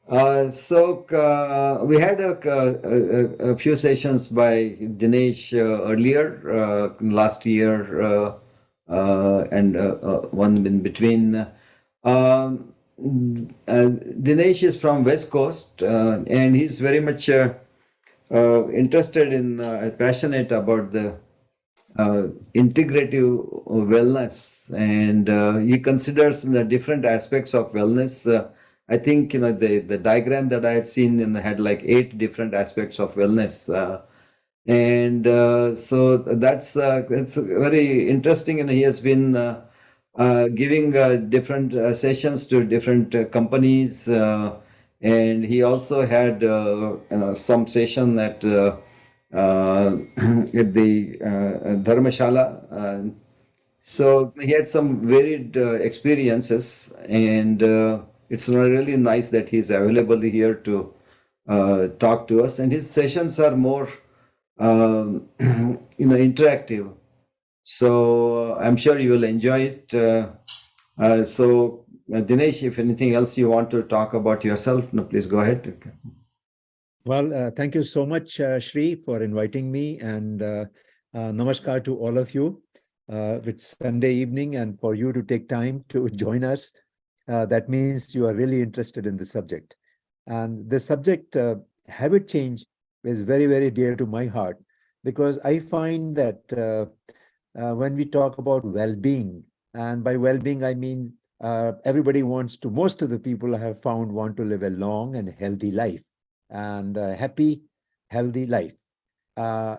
We had a few sessions by Dinesh earlier last year and one in between. Dinesh is from West Coast and he's very much interested in passionate about the integrative wellness, and he considers the different aspects of wellness. I think the diagram that I had seen had like 8 different aspects of wellness, and so that's it's very interesting. And he has been giving different sessions to different companies, and he also had some session at at the Dharmashala. So he had some varied experiences, and it's really nice that he's available here to talk to us. And his sessions are more, interactive. So I'm sure you will enjoy it. Dinesh, if anything else you want to talk about yourself, no, please go ahead. Well, thank you so much, Shri, for inviting me, and namaskar to all of you. It's Sunday evening, and for you to take time to join us, that means you are really interested in the subject. And the subject, habit change, is very, very dear to my heart, because I find that when we talk about well-being, and by well-being, I mean everybody wants to, most of the people I have found want to live a long and healthy life, and happy, healthy life.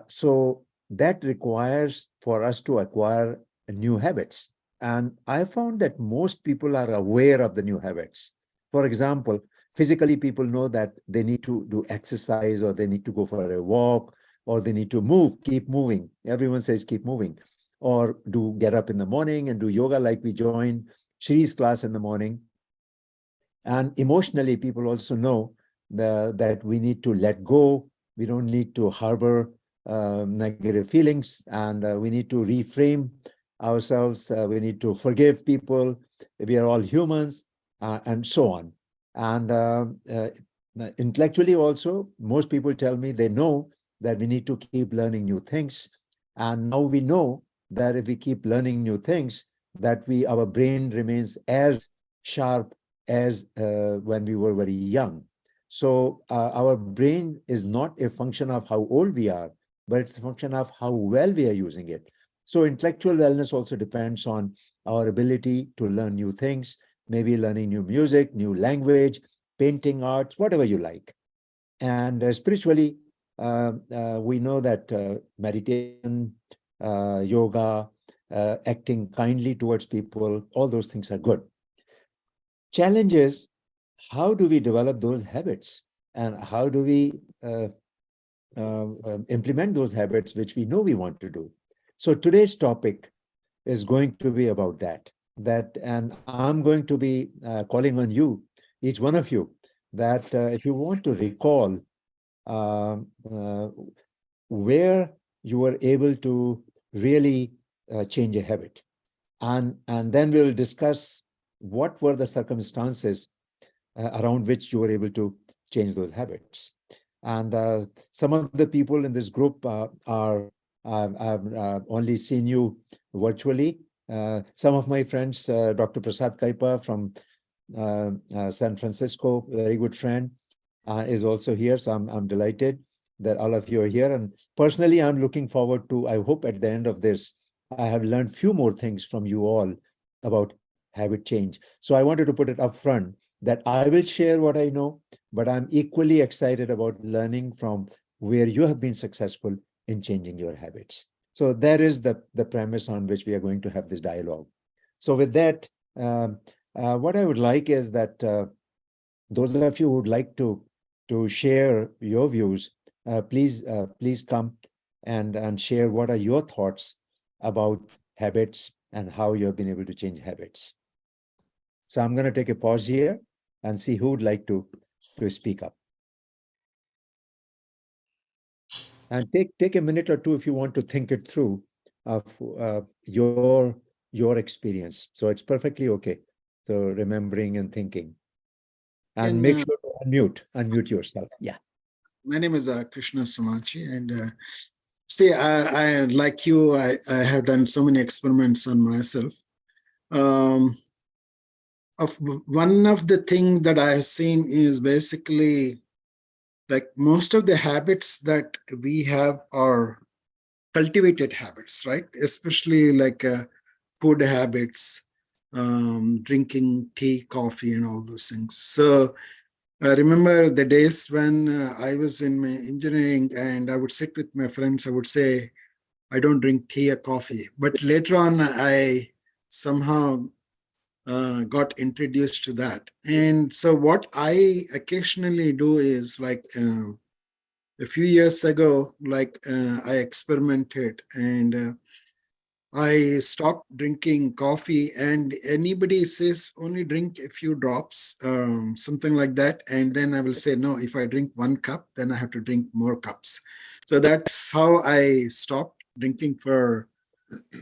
So that requires for us to acquire new habits. And I found that most people are aware of the new habits. For example, physically, people know that they need to do exercise, or they need to go for a walk, or they need to move, keep moving. Everyone says keep moving, or do get up in the morning and do yoga, like we join Shri's class in the morning. And emotionally, people also know that we need to let go. We don't need to harbor negative feelings, and we need to reframe ourselves. We need to forgive people. We are all humans, and so on. And intellectually also, most people tell me they know that we need to keep learning new things. And now we know that if we keep learning new things, that our brain remains as sharp as when we were very young. So our brain is not a function of how old we are, but it's a function of how well we are using it. So intellectual wellness also depends on our ability to learn new things, maybe learning new music, new language, painting, arts, whatever you like. And spiritually, we know that meditation, yoga, acting kindly towards people, all those things are good. Challenge is, how do we develop those habits, and how do we implement those habits which we know we want to do? So today's topic is going to be about that, and I'm going to be calling on you, each one of you, that if you want to recall uh, uh, where you were able to really change a habit, and then we'll discuss what were the circumstances around which you were able to change those habits. And some of the people in this group I've only seen you virtually. Some of my friends, Dr. Prasad Kaipa from San Francisco, very good friend, is also here. So I'm delighted that all of you are here. And personally, I'm looking forward to, I hope at the end of this, I have learned few more things from you all about habit change. So I wanted to put it up front that I will share what I know, but I'm equally excited about learning from where you have been successful in changing your habits. So that is the premise on which we are going to have this dialogue. So with that, what I would like is that those of you who would like to share your views, please come and share what are your thoughts about habits and how you have been able to change habits. So I'm going to take a pause here and see who would like to speak up. And take a minute or two if you want to think it through of your experience. So it's perfectly okay. So remembering and thinking. And Can make sure to Unmute yourself. Yeah. My name is Krishna Samachi, and see, I like you. I have done so many experiments on myself. Um, of one of the things that I have seen is basically like most of the habits that we have are cultivated habits, right? Especially like food habits, drinking tea, coffee, and all those things. So I remember the days when I was in my engineering and I would sit with my friends. I would say, I don't drink tea or coffee. But later on, I somehow got introduced to that. And so, what I occasionally do is like a few years ago, like I experimented and I stopped drinking coffee, and anybody says only drink a few drops, something like that. And then I will say, no, if I drink 1 cup, then I have to drink more cups. So that's how I stopped drinking for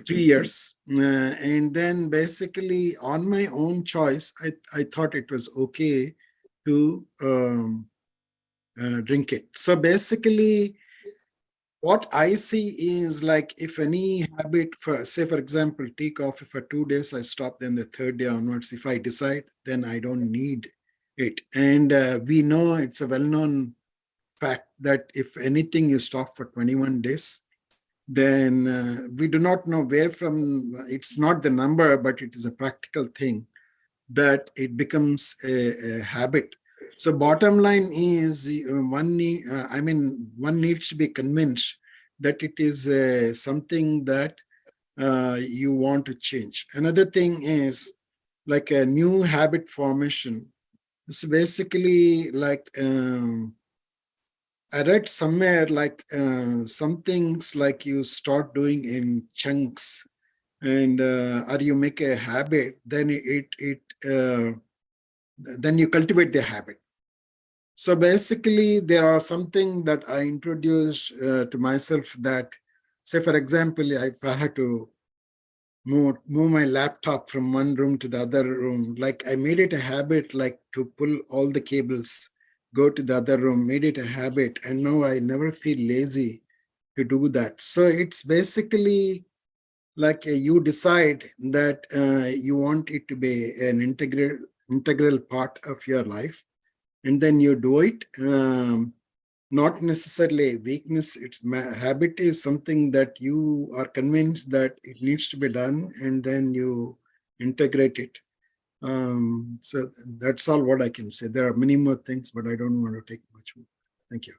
3 years. And then basically, on my own choice, I thought it was okay to drink it. So basically, what I see is like if any habit, for say for example, tea coffee for 2 days, I stop. Then the third day onwards, if I decide, then I don't need it. And we know it's a well-known fact that if anything you stop for 21 days, then we do not know where from. It's not the number, but it is a practical thing that it becomes a habit. So bottom line is one needs to be convinced that it is something that you want to change. Another thing is like a new habit formation. It's basically like I read somewhere like some things like you start doing in chunks, and or you make a habit, then then you cultivate the habit. So basically, there are something that I introduced to myself that, say, for example, if I had to move my laptop from one room to the other room, like I made it a habit, like to pull all the cables, go to the other room, made it a habit, and now I never feel lazy to do that. So it's basically like you decide that you want it to be an integral part of your life, and then you do it. Not necessarily a weakness. It's habit is something that you are convinced that it needs to be done, and then you integrate it. So that's all what I can say. There are many more things, but I don't want to take much more. Thank you.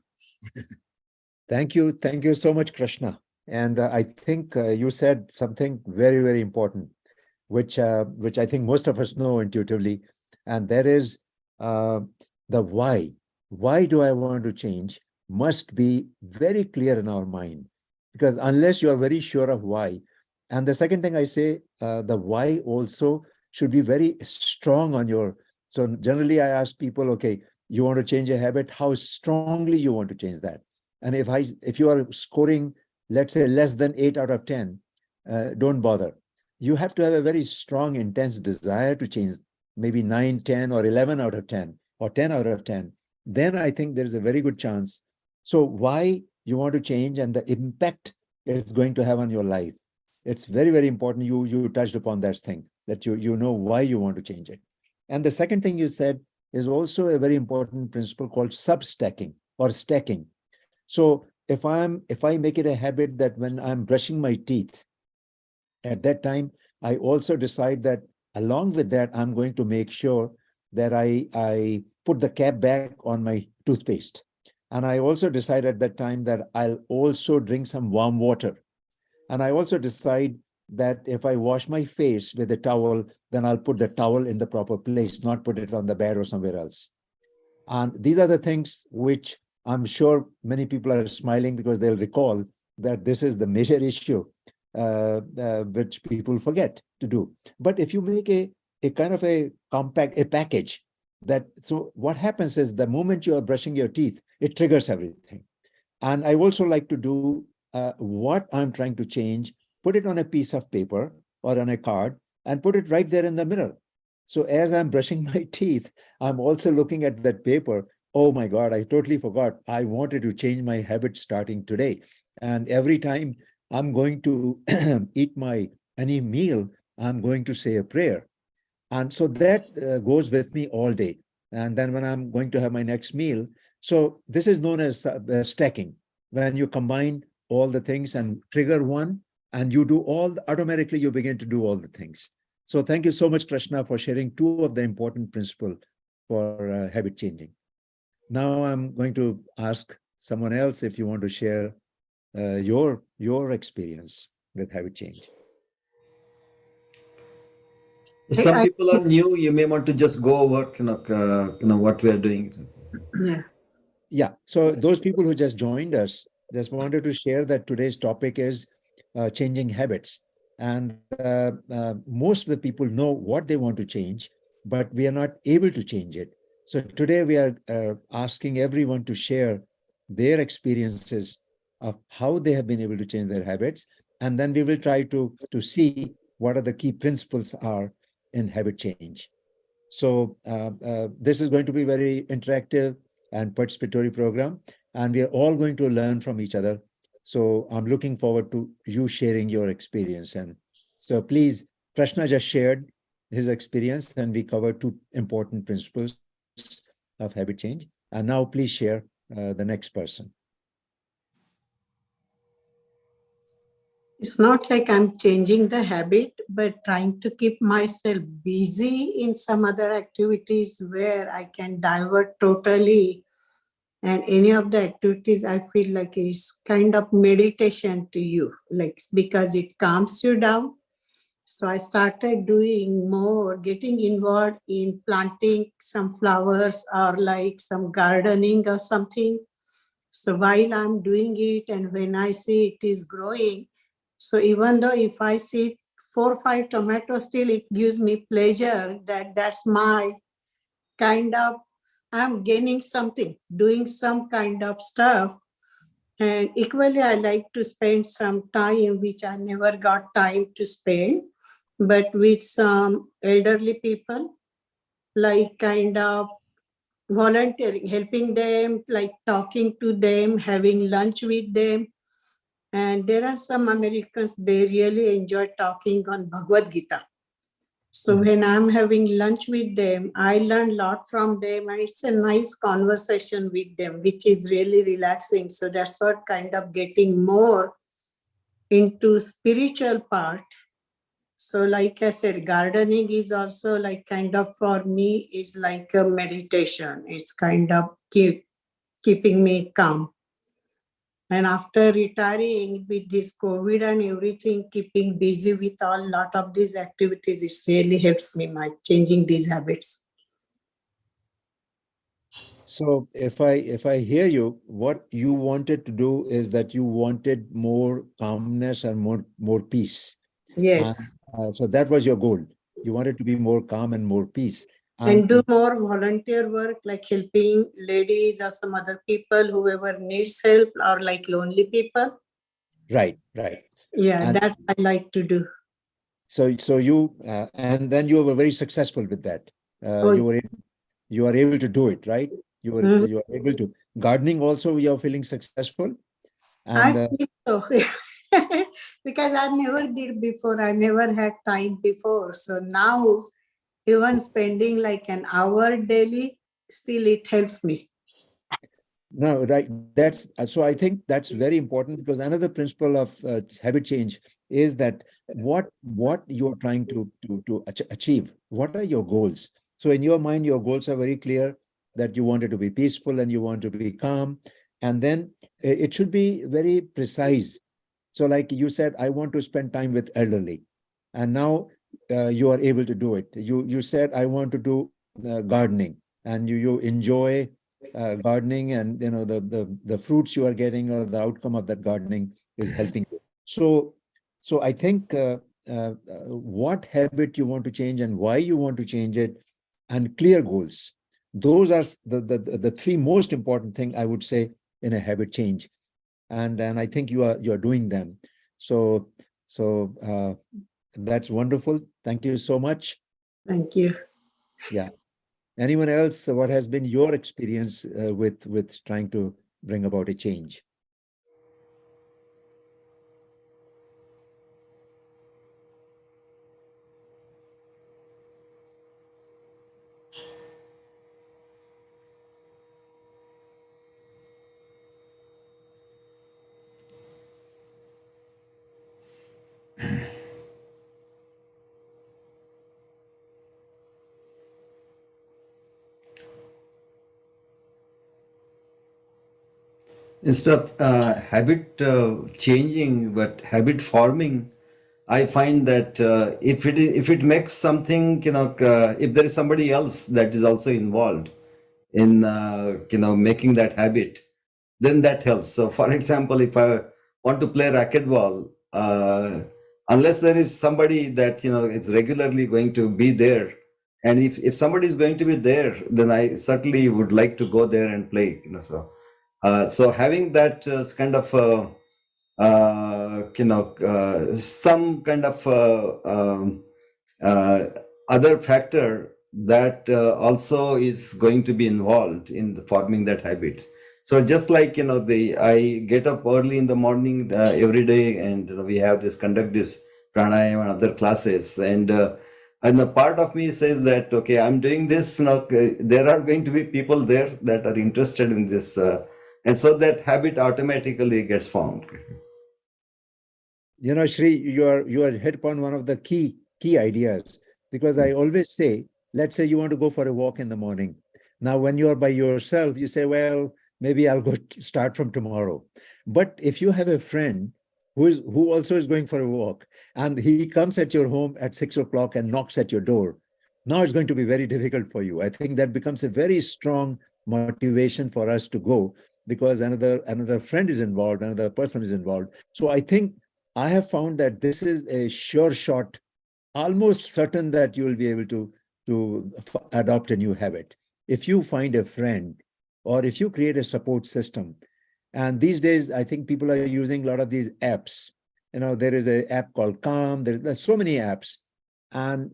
Thank you. Thank you so much, Krishna. And I think you said something very, very important, which I think most of us know intuitively, and that is uh, the why. Why do I want to change? Must be very clear in our mind, because unless you are very sure of why, and the second thing I say, the why also should be very strong on your. So generally, I ask people, okay, you want to change a habit, how strongly you want to change that, and if you are scoring, let's say less than 8 out of 10, don't bother. You have to have a very strong, intense desire to change, maybe 9, 10, or 11 out of 10, or 10 out of 10. Then I think there's a very good chance. So why you want to change and the impact it's going to have on your life. It's very, very important. You touched upon that thing, that you know why you want to change it. And the second thing you said is also a very important principle called substacking or stacking. So if I make it a habit that when I'm brushing my teeth, at that time, I also decide that along with that, I'm going to make sure that I put the cap back on my toothpaste. And I also decide at that time that I'll also drink some warm water. And I also decide that if I wash my face with a towel, then I'll put the towel in the proper place, not put it on the bed or somewhere else. And these are the things which I'm sure many people are smiling because they'll recall that this is the major issue which people forget to do. But if you make a kind of a compact, a package that, so what happens is the moment you are brushing your teeth, it triggers everything. And I also like to do what I'm trying to change, put it on a piece of paper or on a card and put it right there in the mirror. So as I'm brushing my teeth, I'm also looking at that paper Oh my God, I totally forgot. I wanted to change my habit starting today. And every time I'm going to eat my any meal, I'm going to say a prayer. And so that goes with me all day. And then when I'm going to have my next meal, so this is known as stacking. When you combine all the things and trigger one, and you do all, automatically you begin to do all the things. So thank you so much, Krishna, for sharing two of the important principles for habit changing. Now I'm going to ask someone else if you want to share your experience with habit change. Some I people are new. You may want to just go over, what we are doing. yeah. Yeah. So those people who just joined us, just wanted to share that today's topic is changing habits. And most of the people know what they want to change, but we are not able to change it. So today we are asking everyone to share their experiences of how they have been able to change their habits. And then we will try to see what are the key principles are in habit change. So this is going to be very interactive and participatory program, and we are all going to learn from each other. So I'm looking forward to you sharing your experience. And so please, Prashna just shared his experience, and we covered two important principles of habit change. And now please share the next person. It's not like I'm changing the habit, but trying to keep myself busy in some other activities where I can divert totally. And any of the activities, I feel like it's kind of meditation to you, like because it calms you down. So I started doing more, getting involved in planting some flowers or like some gardening or something. So while I'm doing it and when I see it is growing, so even though if I see 4 or 5 tomatoes, still it gives me pleasure that that's my kind of, I'm gaining something, doing some kind of stuff. And equally, I like to spend some time, which I never got time to spend, but with some elderly people, like kind of volunteering, helping them, like talking to them, having lunch with them. And there are some Americans, they really enjoy talking on Bhagavad Gita. So when I'm having lunch with them, I learn a lot from them, and it's a nice conversation with them, which is really relaxing. So that's what kind of getting more into spiritual part. So like I said, gardening is also like kind of for me is like a meditation. It's kind of keeping me calm. And after retiring with this COVID and everything, keeping busy with a lot of these activities, it really helps me by changing these habits. So if I hear you, what you wanted to do is that you wanted more calmness and more peace. And Yes. so that was your goal. You wanted to be more calm and more peace. And do And more volunteer work, like helping ladies or some other people, whoever needs help, or like lonely people. right. Yeah, And that I like to do. so you and then you were very successful with that. Oh, You are able to do it, right? mhm. You are able to. Gardening also, you are feeling successful. I And feel so. Because I never did before. I never had time before. So now, even spending like an hour daily, still it helps me. no, right. That's so I think that's very important, because another principle of habit change is that what you're trying to achieve. What are your goals? So in your mind, your goals are very clear, that you wanted to be peaceful and you want to be calm, and then it should be very precise. So, like you said, I want to spend time with elderly, and now you are able to do it. You said I want to do gardening, and you enjoy gardening, and the fruits you are getting, or the outcome of that gardening is helping you. So I think what habit you want to change and why you want to change it, and clear goals. Those are the three most important thing, I would say, in a habit change. And I think you're doing them. So that's wonderful. Thank you so much. Thank you. Yeah. Anyone else? What has been your experience with trying to bring about a change? Instead of habit changing, but habit forming, I find that if it makes something, if there is somebody else that is also involved in making that habit, then that helps. So, for example, if I want to play racquetball, unless there is somebody that is regularly going to be there, and if somebody is going to be there, then I certainly would like to go there and play. So having that kind of some kind of uh, other factor that also is going to be involved in forming that habit. So just like the I get up early in the morning every day, and we have this conduct this pranayama and other classes, and the part of me says that okay, I'm doing this. There are going to be people there that are interested in this, and so that habit automatically gets formed. Shri, you are hit upon one of the key ideas, because I always say, let's say you want to go for a walk in the morning. Now, when you are by yourself, you say, well, maybe I'll go start from tomorrow. But if you have a friend who also is going for a walk, and he comes at your home at 6 o'clock and knocks at your door, now it's going to be very difficult for you. I think that becomes a very strong motivation for us to go, because another friend is involved, another person is involved. So I think I have found that this is a sure shot, almost certain that you will be able to adopt a new habit. If you find a friend, or if you create a support system, and these days, I think people are using a lot of these apps. There is an app called Calm. There's so many apps, and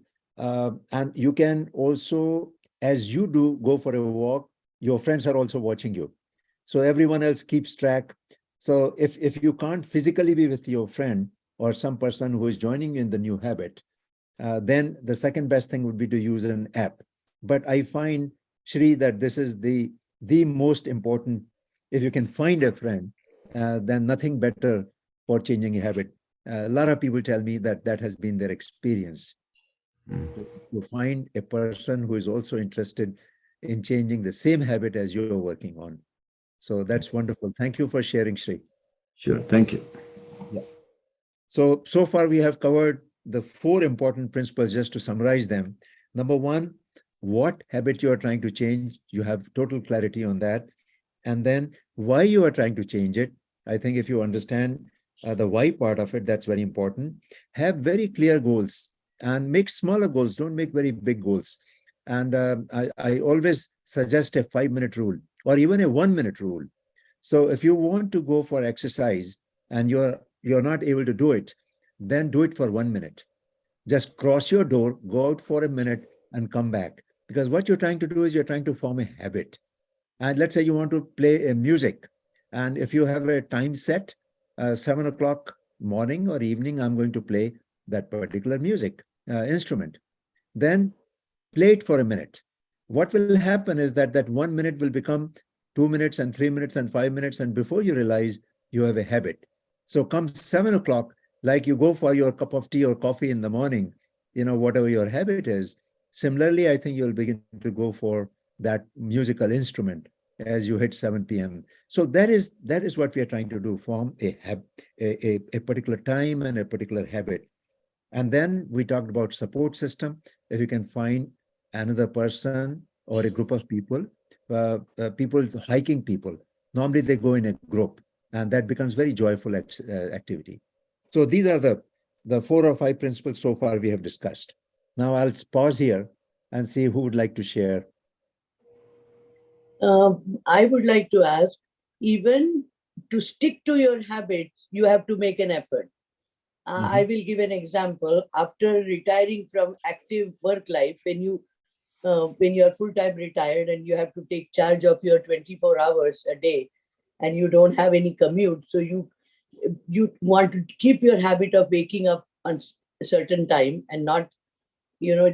you can also, as you do go for a walk, your friends are also watching you. So everyone else keeps track. So if you can't physically be with your friend or some person who is joining you in the new habit, then the second best thing would be to use an app. But I find, Shri, that this is the most important. If you can find a friend, then nothing better for changing a habit. A lot of people tell me that that has been their experience. To find a person who is also interested in changing the same habit as you're working on. So that's wonderful. Thank you for sharing, Shri. Sure, thank you. Yeah. So far we have covered the 4 important principles. Just to summarize them. Number 1, what habit you are trying to change. You have total clarity on that. And then why you are trying to change it. I think if you understand the why part of it, that's very important. Have very clear goals and make smaller goals. Don't make very big goals. And I always suggest a 5-minute rule, or even a 1-minute rule. So if you want to go for exercise and you're not able to do it, then do it for 1 minute. Just cross your door, go out for a minute and come back. Because what you're trying to do is you're trying to form a habit. And let's say you want to play a music. And if you have a time set, 7 o'clock morning or evening, I'm going to play that particular music instrument. Then play it for a minute. What will happen is that 1 minute will become 2 minutes and 3 minutes and 5 minutes. And before you realize, you have a habit. So come 7 o'clock, like you go for your cup of tea or coffee in the morning, whatever your habit is. Similarly, I think you'll begin to go for that musical instrument as you hit 7 p.m. So that is what we are trying to do, form a particular time and a particular habit. And then we talked about support system. If you can find another person or a group of people, hiking people, normally they go in a group, and that becomes very joyful activity. So these are the 4 or 5 principles so far we have discussed. Now I'll pause here and see who would like to share. I would like to ask, even to stick to your habits, you have to make an effort. I will give an example. After retiring from active work life, when you when you're full-time retired and you have to take charge of your 24 hours a day and you don't have any commute, so you want to keep your habit of waking up on a certain time and not,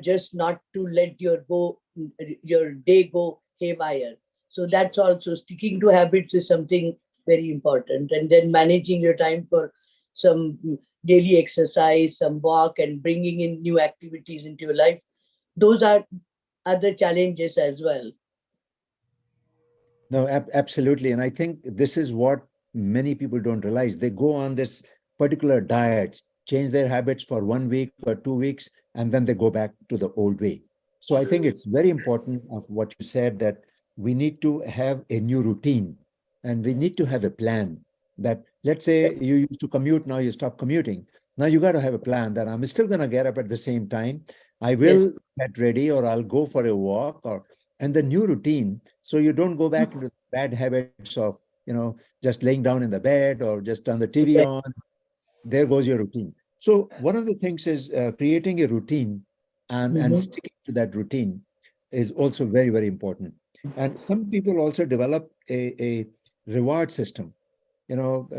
just not to let your day go haywire. So that's also sticking to habits is something very important. And then managing your time for some daily exercise, some walk, and bringing in new activities into your life. Those are other challenges as well. No, absolutely. And I think this is what many people don't realize. They go on this particular diet, change their habits for 1 week or 2 weeks, and then they go back to the old way. So I think it's very important of what you said, that we need to have a new routine and we need to have a plan. That, let's say you used to commute, now you stop commuting. Now you got to have a plan that I'm still going to get up at the same time. I will get ready, or I'll go for a walk, or and the new routine, so you don't go back into bad habits of, just laying down in the bed or just turn the TV Yes. on. There goes your routine. So one of the things is creating a routine and Mhm. sticking to that routine is also very, very important. And some people also develop a reward system.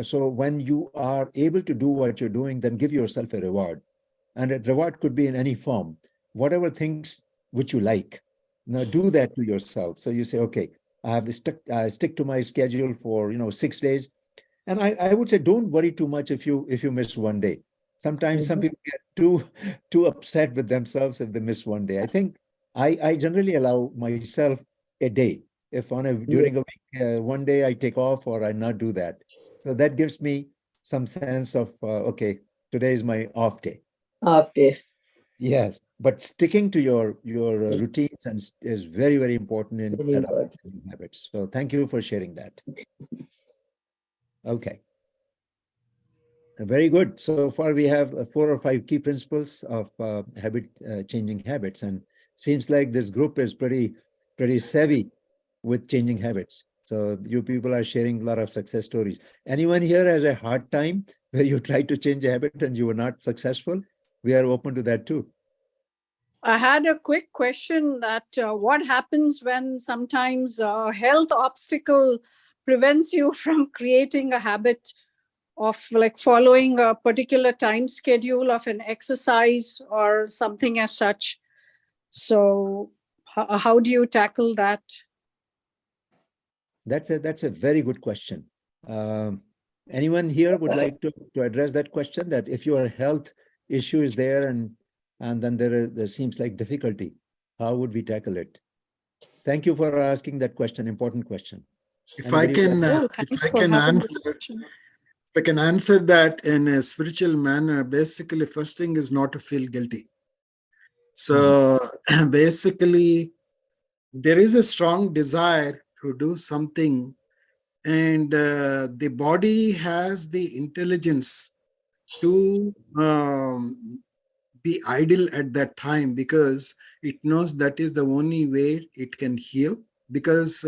So when you are able to do what you're doing, then give yourself a reward. And a reward could be in any form, whatever things which you like. Now do that to yourself. So you say, okay, stick to my schedule for 6 days. And I would say, don't worry too much if you miss one day. Sometimes some Mhm. people get too upset with themselves if they miss one day. I think I generally allow myself a day. If Yes. during a week, one day I take off or I not do that. So that gives me some sense of okay, today is my off day. After. Yes, but sticking to your routines is very, very important in Very adopting important. new habits. So thank you for sharing that. Okay. Very good. So far, we have 4 or 5 key principles of changing habits, and seems like this group is pretty savvy with changing habits. So you people are sharing a lot of success stories. Anyone here has a hard time where you tried to change a habit and you were not successful? We are open to that too. I had a quick question that what happens when sometimes a health obstacle prevents you from creating a habit of like following a particular time schedule of an exercise or something as such? So how do you tackle that? That's a very good question. Um, Anyone here would like to address that question? That if your health issue is there and then there seems like difficulty, how would we tackle it? Thank you for asking that question. Important question. If I Anybody? can, Oh, if thanks I for can having this answer, session. if I can answer that in a spiritual manner, basically, first thing is not to feel guilty. So basically, there is a strong desire to do something, and the body has the intelligence to be idle at that time, because it knows that is the only way it can heal. Because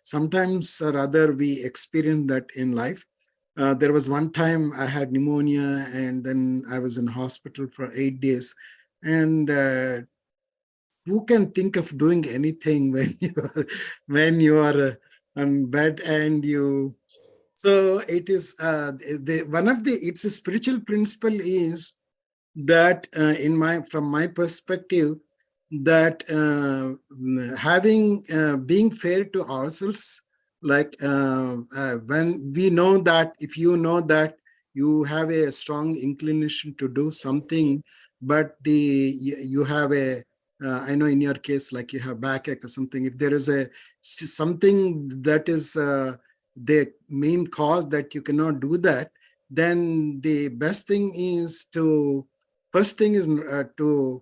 sometimes or other we experience that in life. There was one time I had pneumonia, and then I was in hospital for 8 days. And who can think of doing anything when you are on bed and you. So it is it's a spiritual principle is that from my perspective, that having being fair to ourselves, like when we know that, if you know that you have a strong inclination to do something, but you have a I know in your case, like you have backache or something, if there is something that is the main cause that you cannot do that, then the best thing is to first thing is to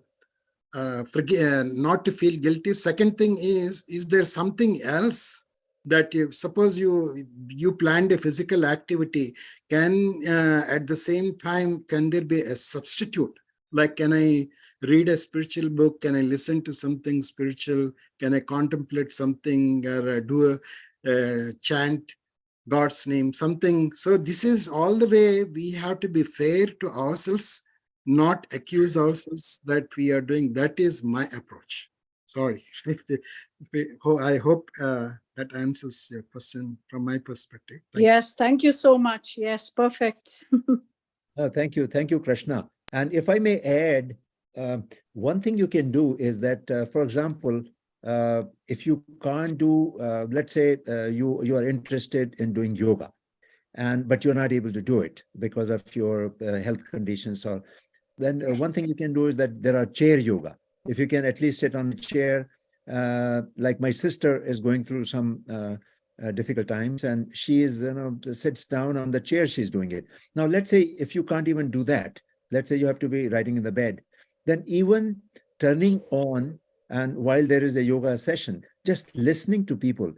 forget, not to feel guilty. Second thing is there something else that you suppose you planned a physical activity, can at the same time can there be a substitute? Like, can I read a spiritual book? Can I listen to something spiritual? Can I contemplate something, or do a chant God's name, something? So this is all the way we have to be fair to ourselves, not accuse ourselves that we are doing. That is my approach. Sorry. I hope that answers your question from my perspective. Thank you. Yes, thank you so much. Yes, perfect. Thank you, Krishna. And if I may add, one thing you can do is that, for example, if you can't do, let's say you are interested in doing yoga, but you're not able to do it because of your health conditions, or then one thing you can do is that there are chair yoga. If you can at least sit on a chair, like my sister is going through some difficult times, and she is, sits down on the chair, she's doing it. Now, let's say if you can't even do that, let's say you have to be writing in the bed, then even turning on, and while there is a yoga session, just listening to people,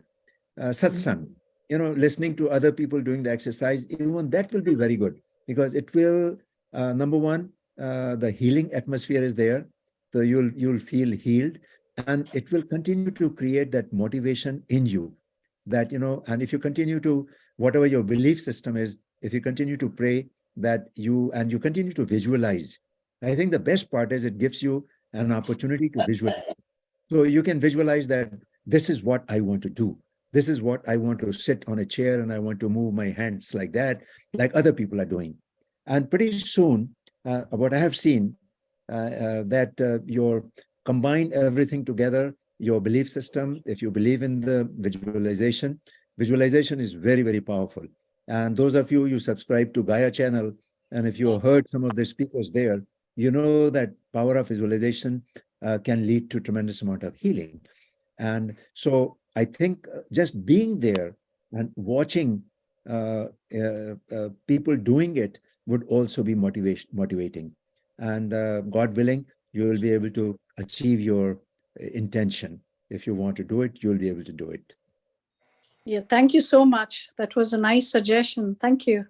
satsang, listening to other people doing the exercise, even that will be very good, because it will, number one, the healing atmosphere is there, so you'll feel healed, and it will continue to create that motivation in you, that and if you continue to, whatever your belief system is, if you continue to pray, that you continue to visualize. I think the best part is it gives you an opportunity to visualize. So you can visualize that this is what I want to do. This is what I want to sit on a chair, and I want to move my hands like that, like other people are doing. And pretty soon, what I have seen, that your combine everything together, your belief system, if you believe in the visualization is very, very powerful. And those of you subscribe to Gaia channel, and if you heard some of the speakers there, you know that power of visualization can lead to tremendous amount of healing. And so I think just being there and watching people doing it would also be motivating. And God willing, you will be able to achieve your intention. If you want to do it, you'll be able to do it. Yeah, thank you so much. That was a nice suggestion. Thank you.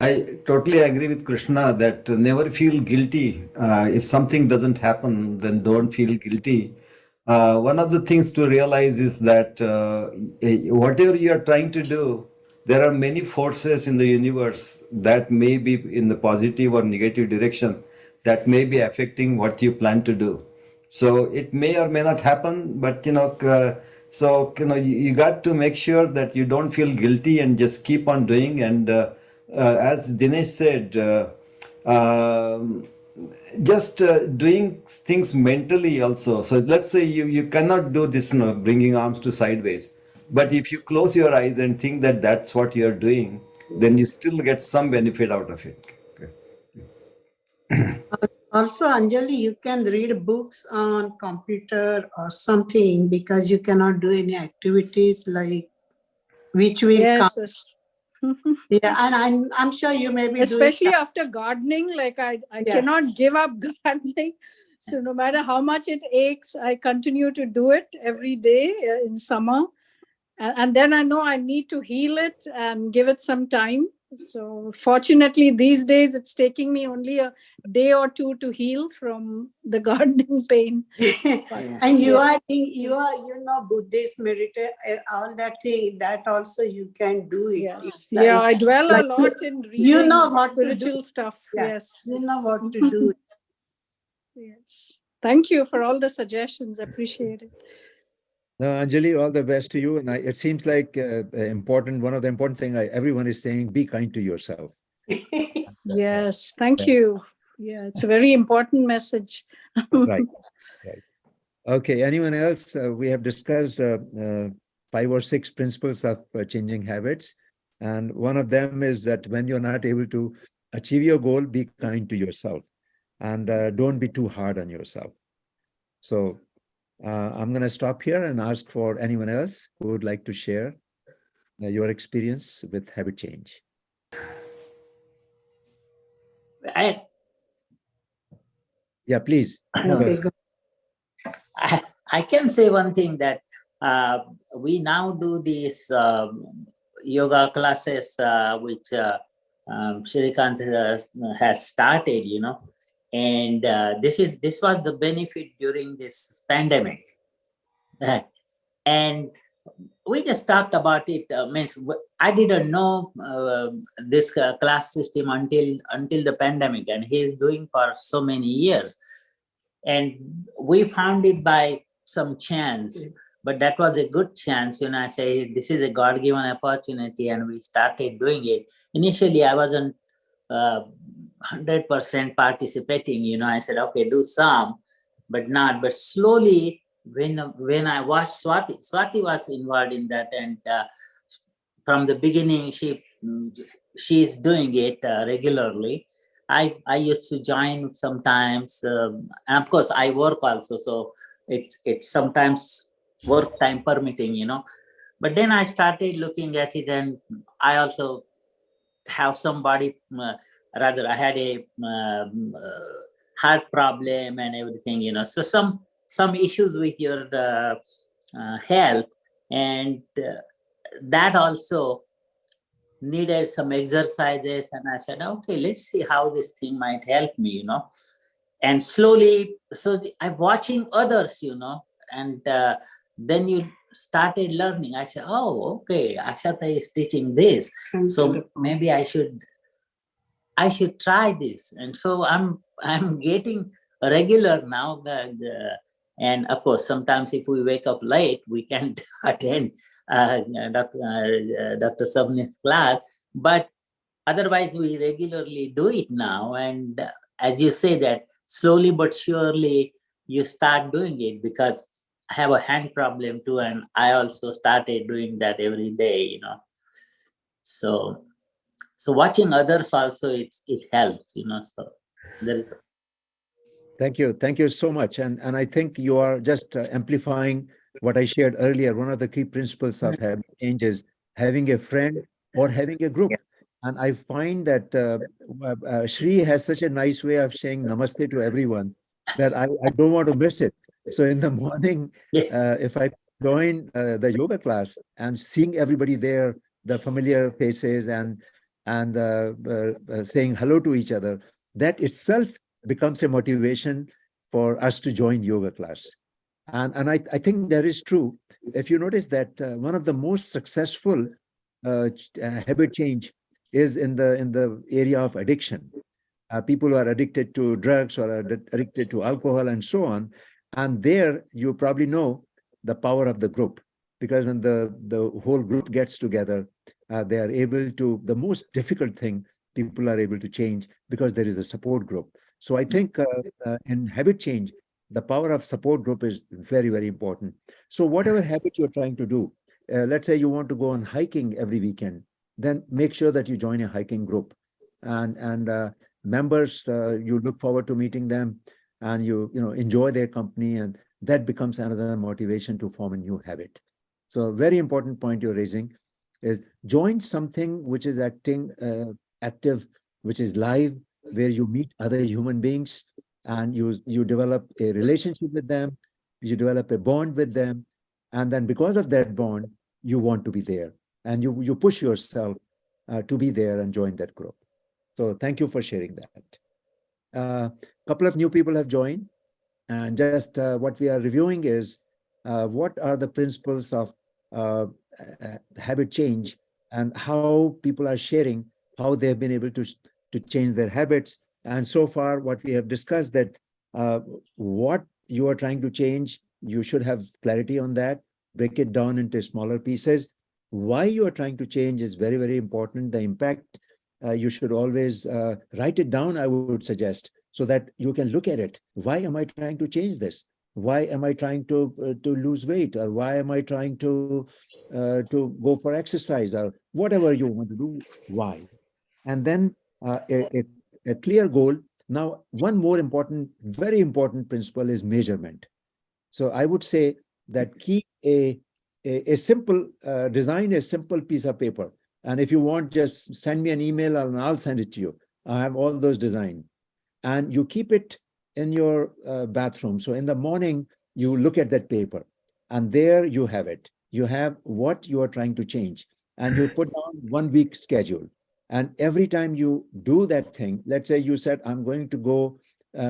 I totally agree with Krishna that never feel guilty. If something doesn't happen, then don't feel guilty. One of the things to realize is that whatever you are trying to do, there are many forces in the universe that may be in the positive or negative direction that may be affecting what you plan to do. So it may or may not happen, but you got to make sure that you don't feel guilty and just keep on doing. And as Dinesh said, just doing things mentally also. So let's say you cannot do this, bringing arms to sideways. But if you close your eyes and think that that's what you're doing, then you still get some benefit out of it. Okay. Also, Anjali, you can read books on computer or something, because you cannot do any activities like which will come. Yes. Yeah, and I'm sure you may be especially doing after gardening, like I cannot give up gardening. So no matter how much it aches, I continue to do it every day in summer. And then I know I need to heal it and give it some time. So fortunately, these days it's taking me only a day or two to heal from the gardening pain. And you are Buddhist meditate, all that thing, that also you can do it. Yes. Yeah, I dwell a lot in reading what spiritual stuff. Yeah. Yes. You know what to do. Yes. Thank you for all the suggestions. Appreciate it. No, Anjali, all the best to you. And it seems like one of the important things everyone is saying, be kind to yourself. Yes, thank you. Yeah, it's a very important message. Right. Okay, anyone else? We have discussed 5 or 6 principles of changing habits. And one of them is that when you're not able to achieve your goal, be kind to yourself. And don't be too hard on yourself. So I'm going to stop here and ask for anyone else who would like to share your experience with habit change. Yeah, please. Okay, go. I can say one thing, that we now do these yoga classes, which Shrikant has started, and this was the benefit during this pandemic. And we just talked about it. Means I didn't know this class system until the pandemic, and he's doing for so many years. And we found it by some chance, but that was a good chance. I say this is a God-given opportunity, and we started doing it. Initially, I wasn't 100% participating. I said, okay, do some, but not. But slowly, when I watched Swati was involved in that, and from the beginning, she's doing it regularly. I used to join sometimes, and of course I work also, so it's sometimes work time permitting. But then I started looking at it, and I also have somebody, rather I had a heart problem and everything. So some issues with your health, and that also needed some exercises. And I said, okay, let's see how this thing might help me. And slowly, so I'm watching others, and then you started learning. I said, oh, okay, Akshata is teaching this, so maybe I should try this. And so I'm getting regular now. And of course, sometimes if we wake up late, we can't attend Dr. Sabni's class. But otherwise, we regularly do it now. And as you say that, slowly but surely, you start doing it, because I have a hand problem too, and I also started doing that every day. So watching others also, it helps. So there is. Thank you so much. And I think you are just amplifying what I shared earlier. One of the key principles of habit change is having a friend or having a group. And I find that Shri has such a nice way of saying namaste to everyone that I don't want to miss it. So in the morning, if I join the yoga class and seeing everybody there, the familiar faces and saying hello to each other, that itself becomes a motivation for us to join yoga class. And I think that is true. If you notice that one of the most successful habit change is in the area of addiction. People who are addicted to drugs or are addicted to alcohol and so on. And there you probably know the power of the group, because when the whole group gets together, they are able to, the most difficult thing people are able to change because there is a support group. So I think in habit change, the power of support group is very, very important. So whatever habit you're trying to do, let's say you want to go on hiking every weekend, then make sure that you join a hiking group. And members, you look forward to meeting them, and you enjoy their company, and that becomes another motivation to form a new habit. So a very important point you're raising is join something which is active, which is live, where you meet other human beings and you develop a relationship with them, you develop a bond with them, and then because of that bond, you want to be there, and you push yourself to be there and join that group. So thank you for sharing that. A couple of new people have joined, and just what we are reviewing is what are the principles of habit change and how people are sharing how they've been able to change their habits. And so far, what we have discussed that what you are trying to change, you should have clarity on that, break it down into smaller pieces. Why you are trying to change is very, very important. The impact, you should always write it down, I would suggest, so that you can look at it. Why am I trying to change this? Why am I trying to lose weight? Or why am I trying to go for exercise? Or whatever you want to do, why? And then a clear goal. Now, one more important, very important principle is measurement. So I would say that keep a simple, design a simple piece of paper. And if you want, just send me an email and I'll send it to you. I have all those designed. And you keep it in your bathroom. So in the morning, you look at that paper and there you have it. You have what you are trying to change, and you put down 1 week schedule. And every time you do that thing, let's say you said, I'm going to go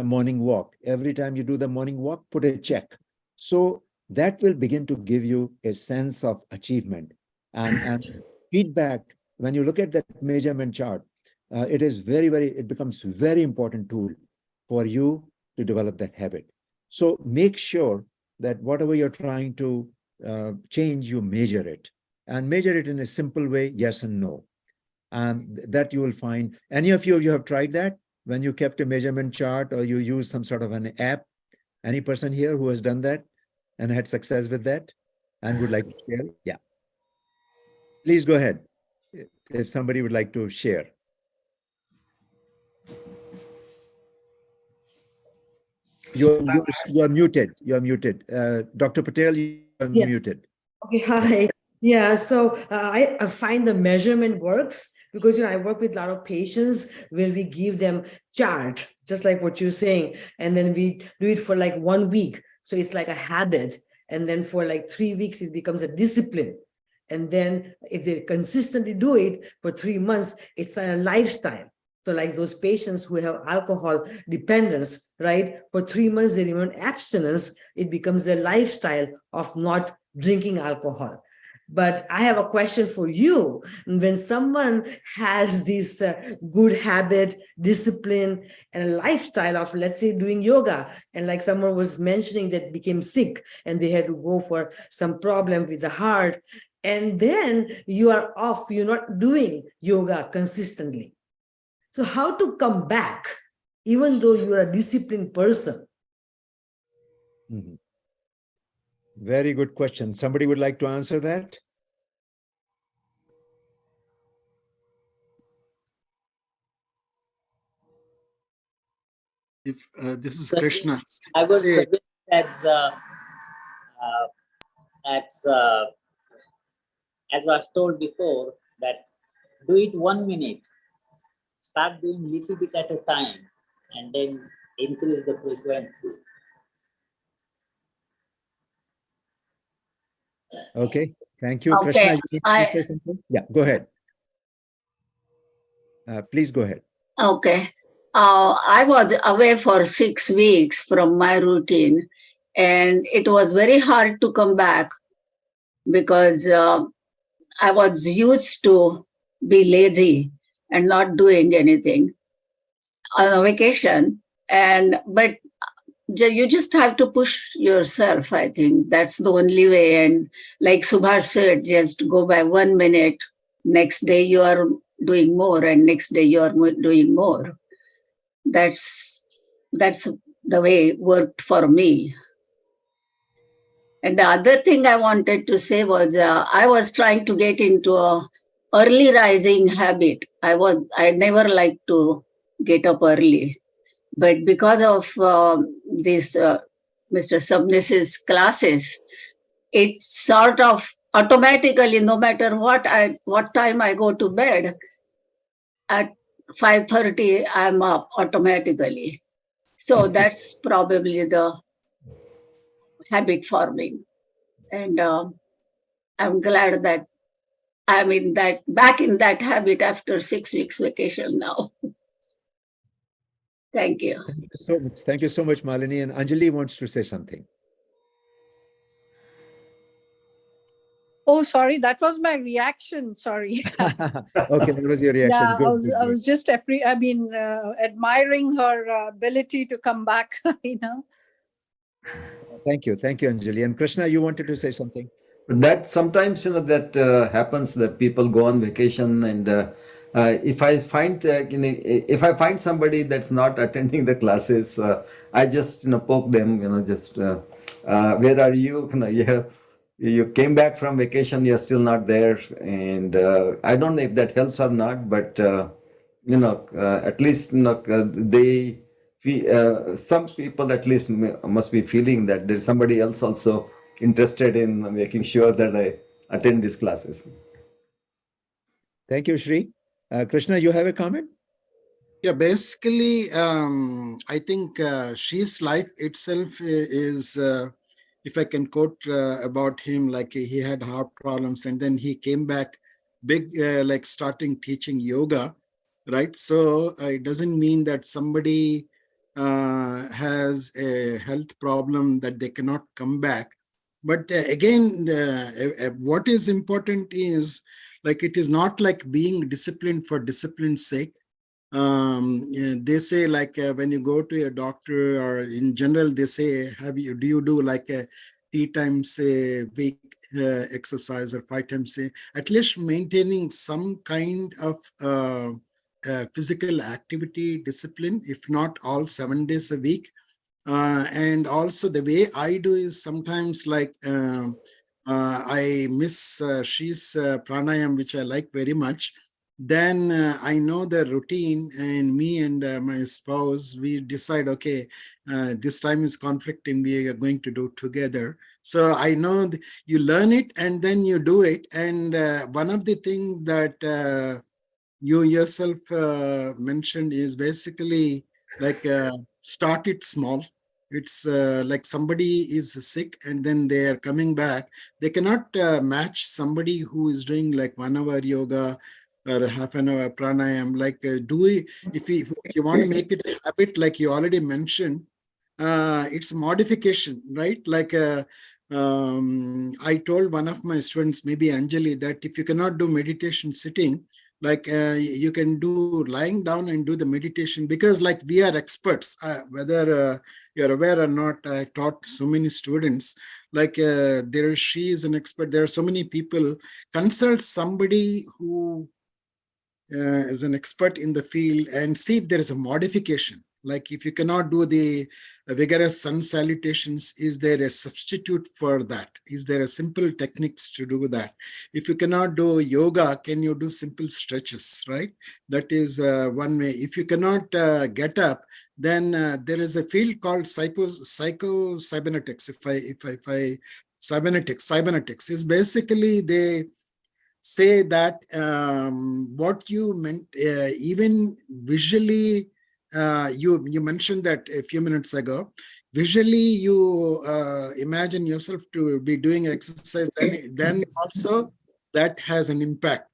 morning walk. Every time you do the morning walk, put a check. So that will begin to give you a sense of achievement and feedback. When you look at that measurement chart, it becomes very important tool for you to develop that habit. So make sure that whatever you're trying to change, you measure it, and measure it in a simple way, yes and no. And that you will find. Any of you have tried that when you kept a measurement chart or you use some sort of an app? Any person here who has done that and had success with that and would like to share? Yeah. Please go ahead if somebody would like to share. You're muted. You're muted. Dr. Patel, you're Yeah. muted. Okay, hi. Yeah, so I find the measurement works because I work with a lot of patients where we give them chart, just like what you're saying, and then we do it for like 1 week. So it's like a habit. And then for like 3 weeks, it becomes a discipline. And then if they consistently do it for 3 months, it's a lifestyle. So like those patients who have alcohol dependence, right? For 3 months, they remain abstinence. It becomes their lifestyle of not drinking alcohol. But I have a question for you. When someone has this good habit, discipline, and a lifestyle of, let's say, doing yoga, and like someone was mentioning that became sick and they had to go for some problem with the heart, and then you are off, you're not doing yoga consistently. So how to come back, even though you're a disciplined person? Mhm. Very good question. Somebody would like to answer that? If this is So Krishna, I would say, suggest as uh, as was told before, that do it 1 minute. Start doing little bit at a time, and then increase the frequency. Okay, thank you. Okay, Krishna, you want to say something? Yeah, go ahead. Please go ahead. okay. I was away for 6 weeks from my routine, and it was very hard to come back because I was used to be lazy and not doing anything on a vacation. But you just have to push yourself. I think that's the only way. And like Subhash said, just go by 1 minute. Next day you are doing more, and next day you are doing more. That's the way it worked for me. And the other thing I wanted to say was I was trying to get into a early rising habit. I never liked to get up early, but because of this Mr. Subnis's classes, it sort of automatically, no matter what time I go to bed, at 5:30 I'm up automatically. So that's probably the habit forming, and I'm glad that I'm back in that habit after 6 weeks vacation now. Thank you. Thank you so much. Thank you so much, Malini. And Anjali wants to say something. Oh, sorry, that was my reaction. Sorry. Okay, that was your reaction. Yeah, Good. I was just admiring her ability to come back. Thank you, Anjali. And Krishna, you wanted to say something. That sometimes that happens, that people go on vacation, and if I find if I find somebody that's not attending the classes, I just poke them, just where are you? You came back from vacation, you're still not there, and I don't know if that helps or not, but at least they some people at least must be feeling that there's somebody else also interested in making sure that I attend these classes. Thank you, Shri. Krishna, you have a comment? yeah, basically, I think Shi's life itself is, if I can quote about him, like he had heart problems and then he came back big, like starting teaching yoga, right? So it doesn't mean that somebody has a health problem that they cannot come back. But again, what is important is, like, it is not like being disciplined for discipline's sake. They say like when you go to a doctor or in general, they say, do you do like a 3 times a week exercise or 5 times at least maintaining some kind of physical activity discipline, if not all 7 days a week. And also the way I do is sometimes like I miss she's pranayam, which I like very much. Then I know the routine, and me and my spouse, we decide, okay, this time is conflicting, we are going to do together. So I know you learn it and then you do it. And one of the things that you yourself mentioned is basically like start it small. It's like somebody is sick and then they are coming back. They cannot match somebody who is doing like 1 hour yoga or half an hour pranayam. Like if you want to make it a habit, like you already mentioned, it's modification, right? Like I told one of my students, maybe Anjali, that if you cannot do meditation sitting, like you can do lying down and do the meditation, because like we are experts, whether you're aware or not. I taught so many students, like she is an expert. There are so many people. Consult somebody who is an expert in the field and see if there is a modification. Like if you cannot do the vigorous sun salutations, is there a substitute for that? Is there a simple techniques to do that? If you cannot do yoga, can you do simple stretches, right? That is one way. If you cannot get up, then there is a field called psycho-cybernetics. Cybernetics is basically they say that what you meant, even visually, you mentioned that a few minutes ago. Visually, you imagine yourself to be doing exercise, then also that has an impact.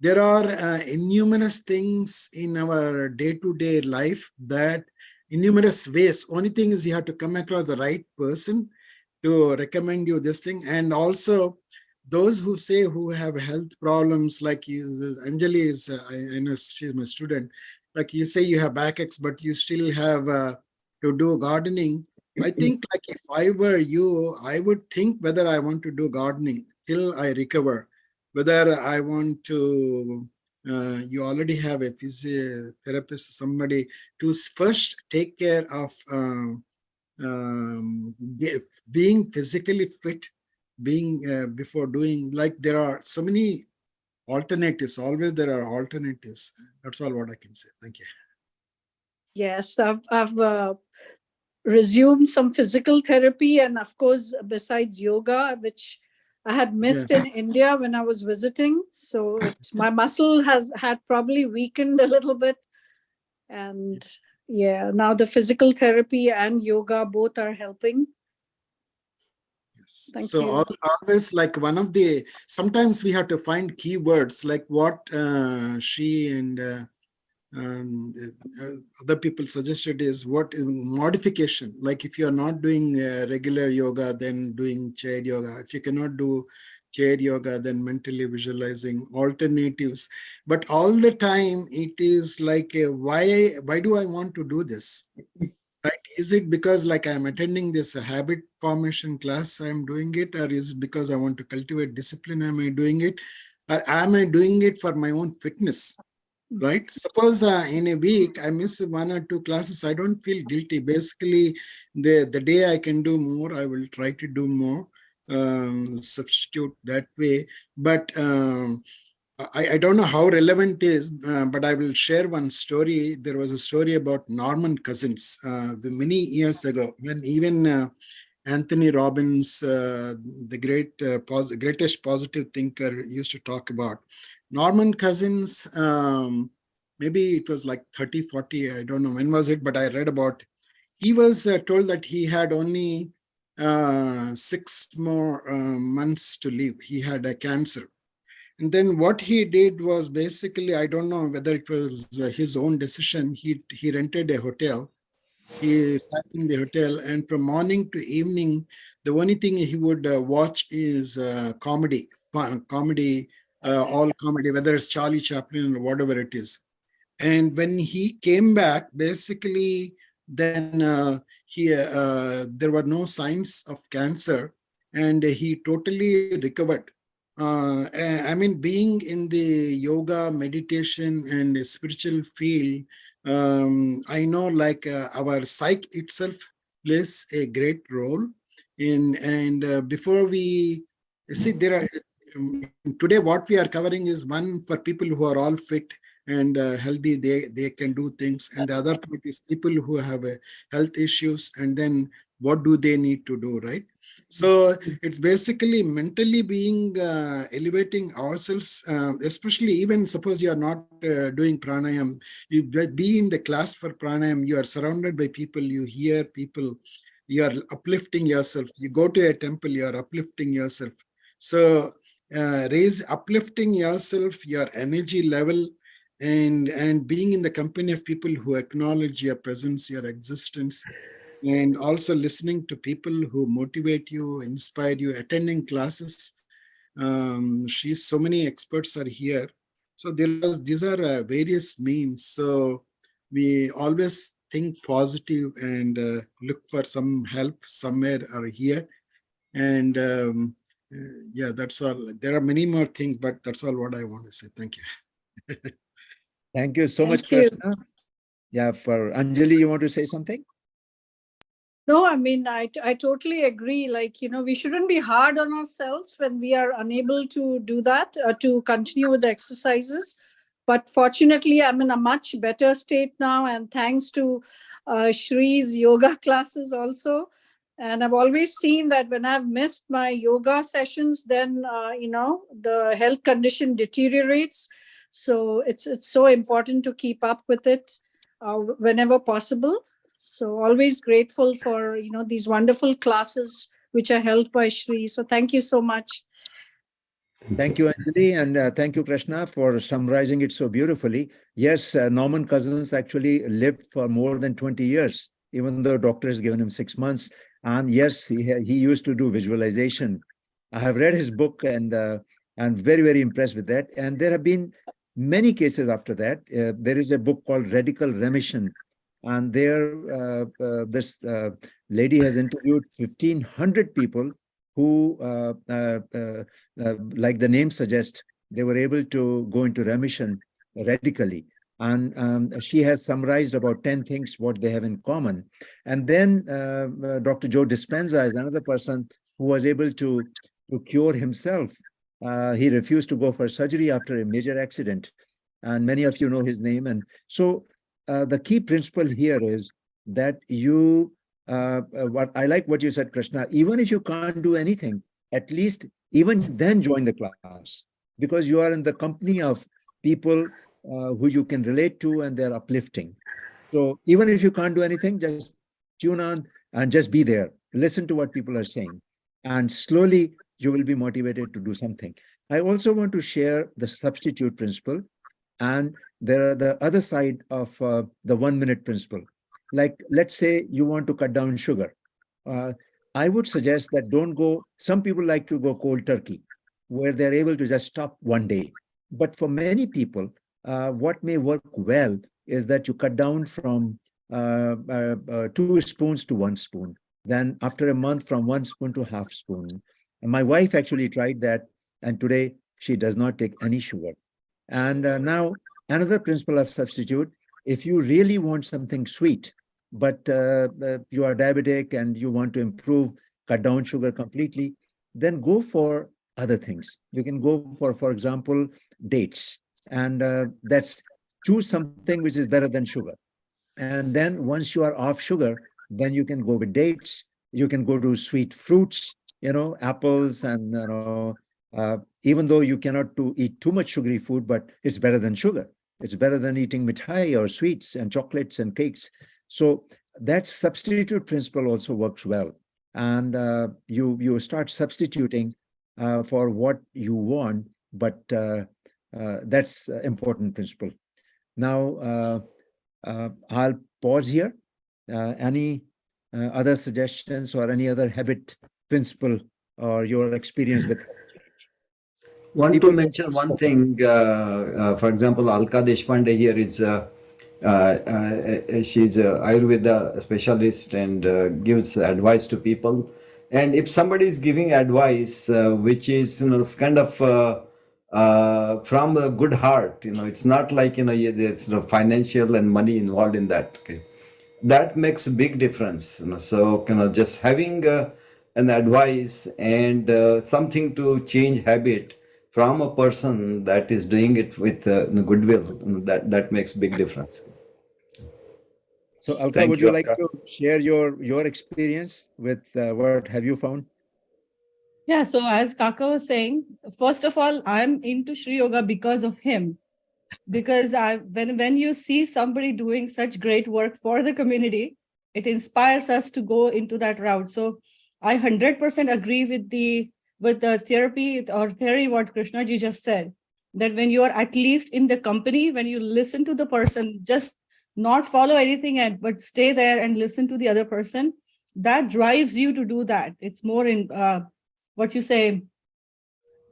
There are innumerous things in our day-to-day life, that innumerous ways. Only thing is you have to come across the right person to recommend you this thing. And also those who say who have health problems, like you, Anjali is, I know she's my student. Like you say you have backaches, but you still have to do gardening. I think like if I were you, I would think whether I want to do gardening till I recover, whether I want to, you already have a physiotherapist, somebody to first take care of being physically fit, being before doing, like there are so many alternatives. Always there are alternatives. That's all what I can say. Thank you. Yes, I've resumed some physical therapy, and of course, besides yoga, which I had missed in India when I was visiting. So my muscle had probably weakened a little bit. And yeah, now the physical therapy and yoga both are helping. Yes. Thank So you. always like one of the, sometimes we have to find keywords, like what she and other people suggested is what is modification. Like if you are not doing regular yoga, then doing chair yoga. If you cannot do chair yoga, then mentally visualizing alternatives. But all the time it is like why do I want to do this? Right? Is it because like I'm attending this habit formation class, I'm doing it, or is it because I want to cultivate discipline? Am I doing it? Or am I doing it for my own fitness? Right? Suppose in a week I miss 1 or 2 classes, I don't feel guilty. Basically, the day I can do more, I will try to do more, substitute that way. But I don't know how relevant it is, but I will share one story. There was a story about Norman Cousins many years ago, when even Anthony Robbins, the greatest positive thinker, used to talk about. Norman Cousins, maybe it was like 30, 40, I don't know when was it, but I read about it. He was told that he had only 6 more months to live. He had a cancer. And then what he did was basically, I don't know whether it was his own decision, he rented a hotel. He sat in the hotel, and from morning to evening, the only thing he would watch is comedy, all comedy, whether it's Charlie Chaplin or whatever it is. And when he came back, basically, then there were no signs of cancer, and he totally recovered. I mean, being in the yoga, meditation, and spiritual field, I know like our psyche itself plays a great role in. And before we see, there are today what we are covering is one for people who are all fit and healthy, they can do things, and the other part is people who have health issues, and then what do they need to do, right? So it's basically mentally being elevating ourselves, especially even suppose you are not doing pranayam, you be in the class for pranayam, you are surrounded by people, you hear people, you are uplifting yourself, you go to a temple, you are uplifting yourself. So uplifting yourself, your energy level, and being in the company of people who acknowledge your presence, your existence, and also listening to people who motivate you, inspire you, attending classes. So many experts are here. So these are various means. So we always think positive and look for some help somewhere or here. And yeah, that's all. There are many more things, but that's all what I want to say. Thank you. Thank you so much, Thank you. Krishna. Yeah, for Anjali, you want to say something? No, I mean, I totally agree. Like, we shouldn't be hard on ourselves when we are unable to do that, to continue with the exercises. But fortunately, I'm in a much better state now. And thanks to Shree's yoga classes also. And I've always seen that when I've missed my yoga sessions, then, the health condition deteriorates. So it's so important to keep up with it whenever possible. So always grateful for these wonderful classes which are held by Shri. So thank you so much. Thank you, Anjali, and thank you, Krishna, for summarizing it so beautifully. Yes, Norman Cousins actually lived for more than 20 years, even though doctor has given him 6 months. And yes, he used to do visualization. I have read his book, and I'm very, very impressed with that. And there have been many cases after that. There is a book called Radical Remission, and there this lady has interviewed 1,500 people who like the name suggests, they were able to go into remission radically. And she has summarized about 10 things what they have in common. And then Dr. Joe Dispenza is another person who was able to cure himself. He refused to go for surgery after a major accident. And many of you know his name. And so the key principle here is that what I like what you said, Krishna, even if you can't do anything, at least even then join the class, because you are in the company of people who you can relate to, and they're uplifting. So even if you can't do anything, just tune on and just be there. Listen to what people are saying, and slowly you will be motivated to do something. I also want to share the substitute principle, and there are the other side of the 1 minute principle. Like, let's say you want to cut down sugar. I would suggest that don't go, some people like to go cold turkey, where they're able to just stop one day. But for many people, what may work well is that you cut down from 2 spoons to 1 spoon. Then after a month, from 1 spoon to half spoon. And my wife actually tried that, and today she does not take any sugar. And now another principle of substitute, if you really want something sweet, but you are diabetic and you want to improve, cut down sugar completely, then go for other things. You can go for example, dates. And that's choose something which is better than sugar. And then once you are off sugar, then you can go with dates. You can go to sweet fruits, apples, and even though you cannot eat too much sugary food, but it's better than sugar. It's better than eating mithai or sweets and chocolates and cakes. So that substitute principle also works well. And you start substituting for what you want, but that's an important principle. Now, I'll pause here. Any other suggestions or any other habit principle or your experience with? Want to People mention one thing. For example, Alka Deshpande here is she's a Ayurveda specialist and gives advice to people. And if somebody is giving advice, which is kind of from a good heart, it's not like there's financial and money involved in that. Okay, that makes a big difference. So just having an advice and something to change habit from a person that is doing it with goodwill, that makes big difference. So, Alka, Thank would you, you like Alka. to share your experience with what have you found? Yeah, so as Kaka was saying, first of all, I'm into Sri Yoga because of him. Because when you see somebody doing such great work for the community, it inspires us to go into that route. So I 100% agree with the therapy or theory what Krishna ji just said, that when you are at least in the company, when you listen to the person, just not follow anything but stay there and listen to the other person, that drives you to do that. It's more in what you say,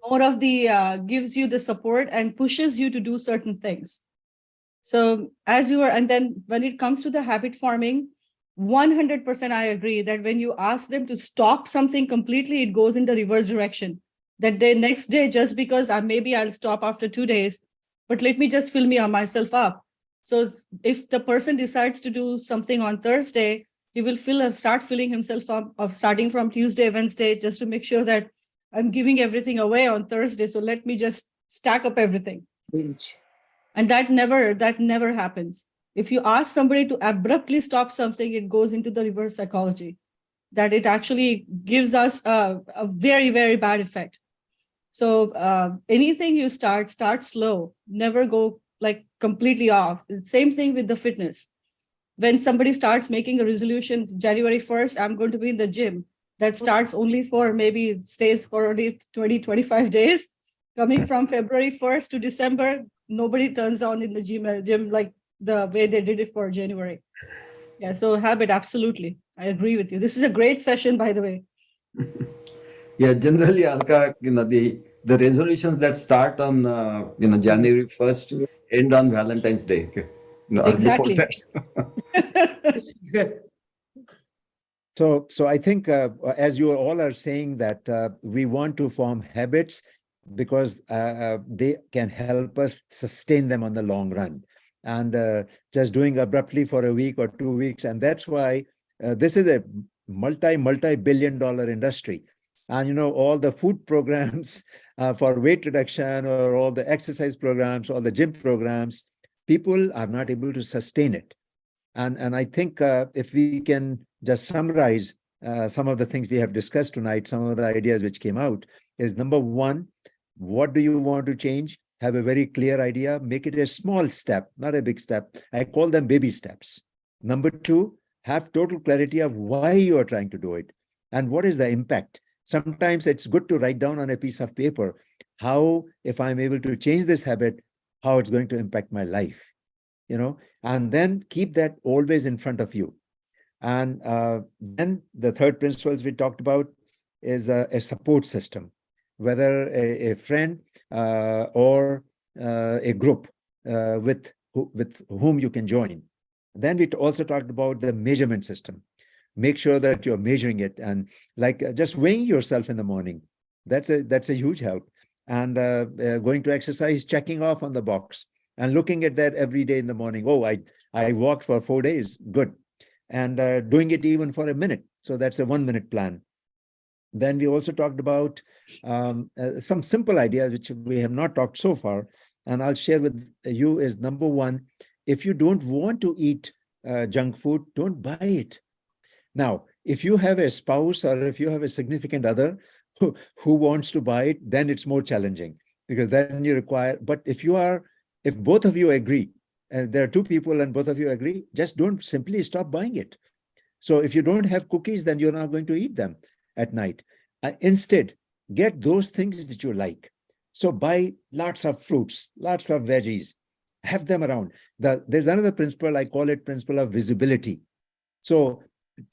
more of the gives you the support and pushes you to do certain things. So as you are, and then when it comes to the habit forming, 100% I agree that when you ask them to stop something completely, it goes in the reverse direction. That day, next day, just because maybe I'll stop after 2 days, but let me just fill myself up. So if the person decides to do something on Thursday, he will start filling himself up of starting from Tuesday, Wednesday, just to make sure that I'm giving everything away on Thursday. So let me just stack up everything. And that never happens. If you ask somebody to abruptly stop something, it goes into the reverse psychology, that it actually gives us a very, very bad effect. So anything you start slow, never go like completely off. Same thing with the fitness. When somebody starts making a resolution, January 1st, I'm going to be in the gym, that starts only for maybe stays for only 20, 25 days. Coming from February 1st to December, nobody turns on in the gym like the way they did it for January. Yeah, so habit, absolutely. I agree with you. This is a great session, by the way. Yeah, generally, Alka, the resolutions that start on January 1st end on Valentine's Day. Okay? Or before Exactly. that. So I think as you all are saying that we want to form habits because they can help us sustain them on the long run. And just doing abruptly for a week or 2 weeks. And that's why this is a multi-billion-dollar industry. And, all the food programs for weight reduction or all the exercise programs, all the gym programs, people are not able to sustain it. And I think if we can just summarize some of the things we have discussed tonight, some of the ideas which came out is number one, what do you want to change? Have a very clear idea, make it a small step, not a big step. I call them baby steps. Number two, have total clarity of why you are trying to do it and what is the impact. Sometimes it's good to write down on a piece of paper how, if I'm able to change this habit, how it's going to impact my life. And then keep that always in front of you. And then the third principles we talked about is a support system, whether a friend or a group with whom you can join. Then we also talked about the measurement system. Make sure that you're measuring it, and like just weighing yourself in the morning. That's a huge help. And going to exercise, checking off on the box. And looking at that every day in the morning. Oh, I walked for 4 days. Good. And doing it even for a minute. So that's a 1-minute plan. Then we also talked about some simple ideas, which we have not talked so far. And I'll share with you is number one, if you don't want to eat junk food, don't buy it. Now, if you have a spouse or if you have a significant other who wants to buy it, then it's more challenging because then you require, but if both of you agree, and there are two people and both of you agree, just don't simply stop buying it. So if you don't have cookies, then you're not going to eat them at night. Instead, get those things which you like. So buy lots of fruits, lots of veggies, have them around. There's another principle, I call it principle of visibility. So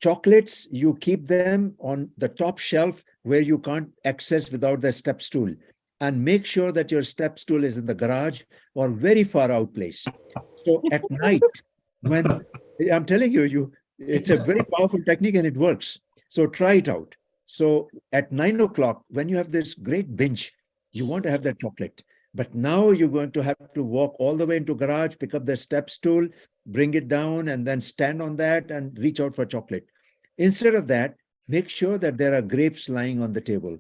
chocolates, you keep them on the top shelf where you can't access without the step stool. and make sure that your step stool is in the garage or very far out place. So at night, when I'm telling you, it's a very powerful technique and it works. So try it out. So at 9 o'clock, when you have this great binge, you want to have that chocolate. But now you're going to have to walk all the way into garage, pick up the step stool, bring it down, and then stand on that and reach out for chocolate. Instead of that, make sure that there are grapes lying on the table.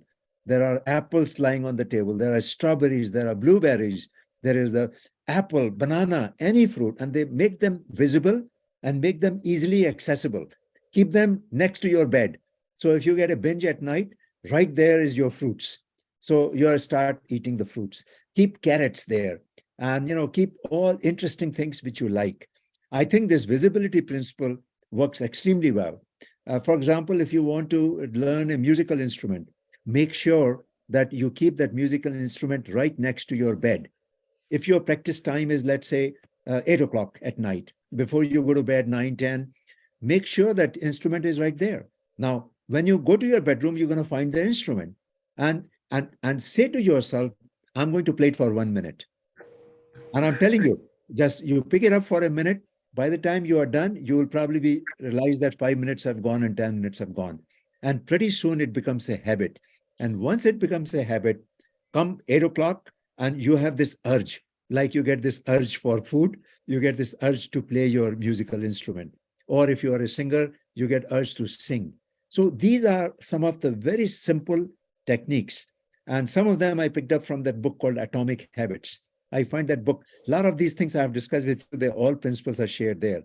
There are apples lying on the table. There are strawberries. There are blueberries. There is a apple, banana, any fruit, and they make them visible and make them easily accessible. Keep them next to your bed. So if you get a binge at night, right there is your fruits. So you start eating the fruits. Keep carrots there, and keep all interesting things which you like. I think this visibility principle works extremely well. For example, if you want to learn a musical instrument, make sure that you keep that musical instrument right next to your bed. If your practice time is, let's say, 8 o'clock at night, before you go to bed, 9, 10, make sure that instrument is right there. Now, when you go to your bedroom, you're going to find the instrument and say to yourself, I'm going to play it for 1 minute. And I'm telling you, just you pick it up for a minute. By the time you are done, you will probably realize that 5 minutes have gone and 10 minutes have gone. And pretty soon it becomes a habit. And once it becomes a habit, come 8 o'clock, and you have this urge, like you get this urge for food, you get this urge to play your musical instrument. Or if you are a singer, you get urge to sing. So these are some of the very simple techniques. And some of them I picked up from that book called Atomic Habits. I find that book, a lot of these things I have discussed with you, they all principles are shared there.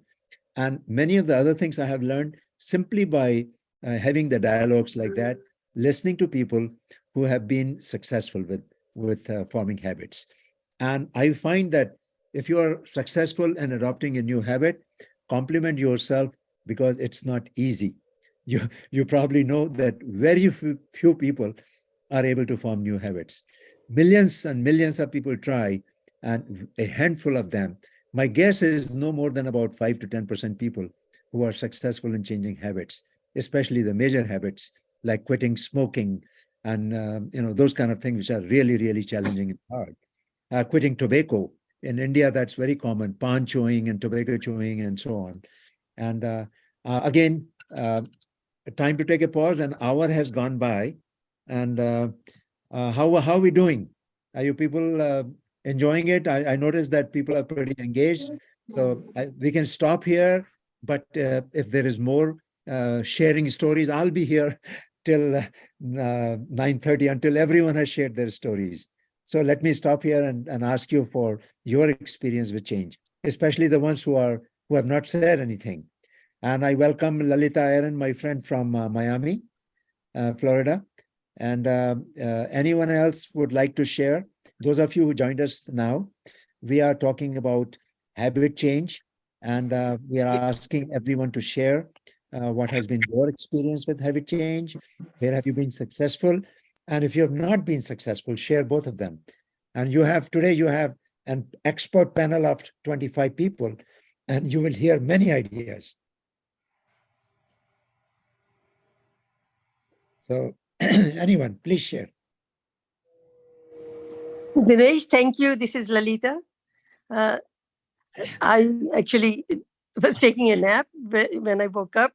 And many of the other things I have learned simply by having the dialogues like that, listening to people who have been successful with forming habits. And I find that if you are successful in adopting a new habit, compliment yourself, because it's not easy. You probably know that very few people are able to form new habits. Millions and millions of people try, and a handful of them, my guess is no more than about 5 to 10% people who are successful in changing habits, especially the major habits like quitting smoking and those kind of things which are really, really challenging and hard. Quitting tobacco. In India, that's very common, pan chewing and tobacco chewing and so on. And again, time to take a pause. An hour has gone by. And how are we doing? Are you people enjoying it? I noticed that people are pretty engaged. So we can stop here. But if there is more sharing stories, I'll be here till 9:30 until everyone has shared their stories. So let me stop here and ask you for your experience with change, especially the ones who have not said anything. And I welcome Lalita Aaron, my friend from Miami, Florida. And anyone else would like to share? Those of you who joined us now, we are talking about habit change, and we are asking everyone to share what has been your experience with habit change, where have you been successful, and if you have not been successful, share both of them. And today you have an expert panel of 25 people, and you will hear many ideas. So anyone, please share. Dinesh, thank you. This is Lalita. I actually was taking a nap when I woke up,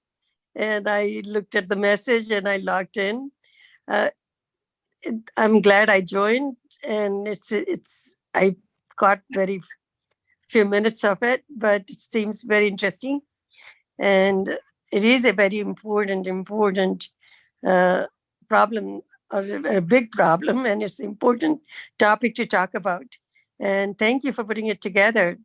and I looked at the message and I logged in. I'm glad I joined, and I got very few minutes of it, but it seems very interesting, and it is a very important problem, or a big problem, and it's an important topic to talk about. And thank you for putting it together.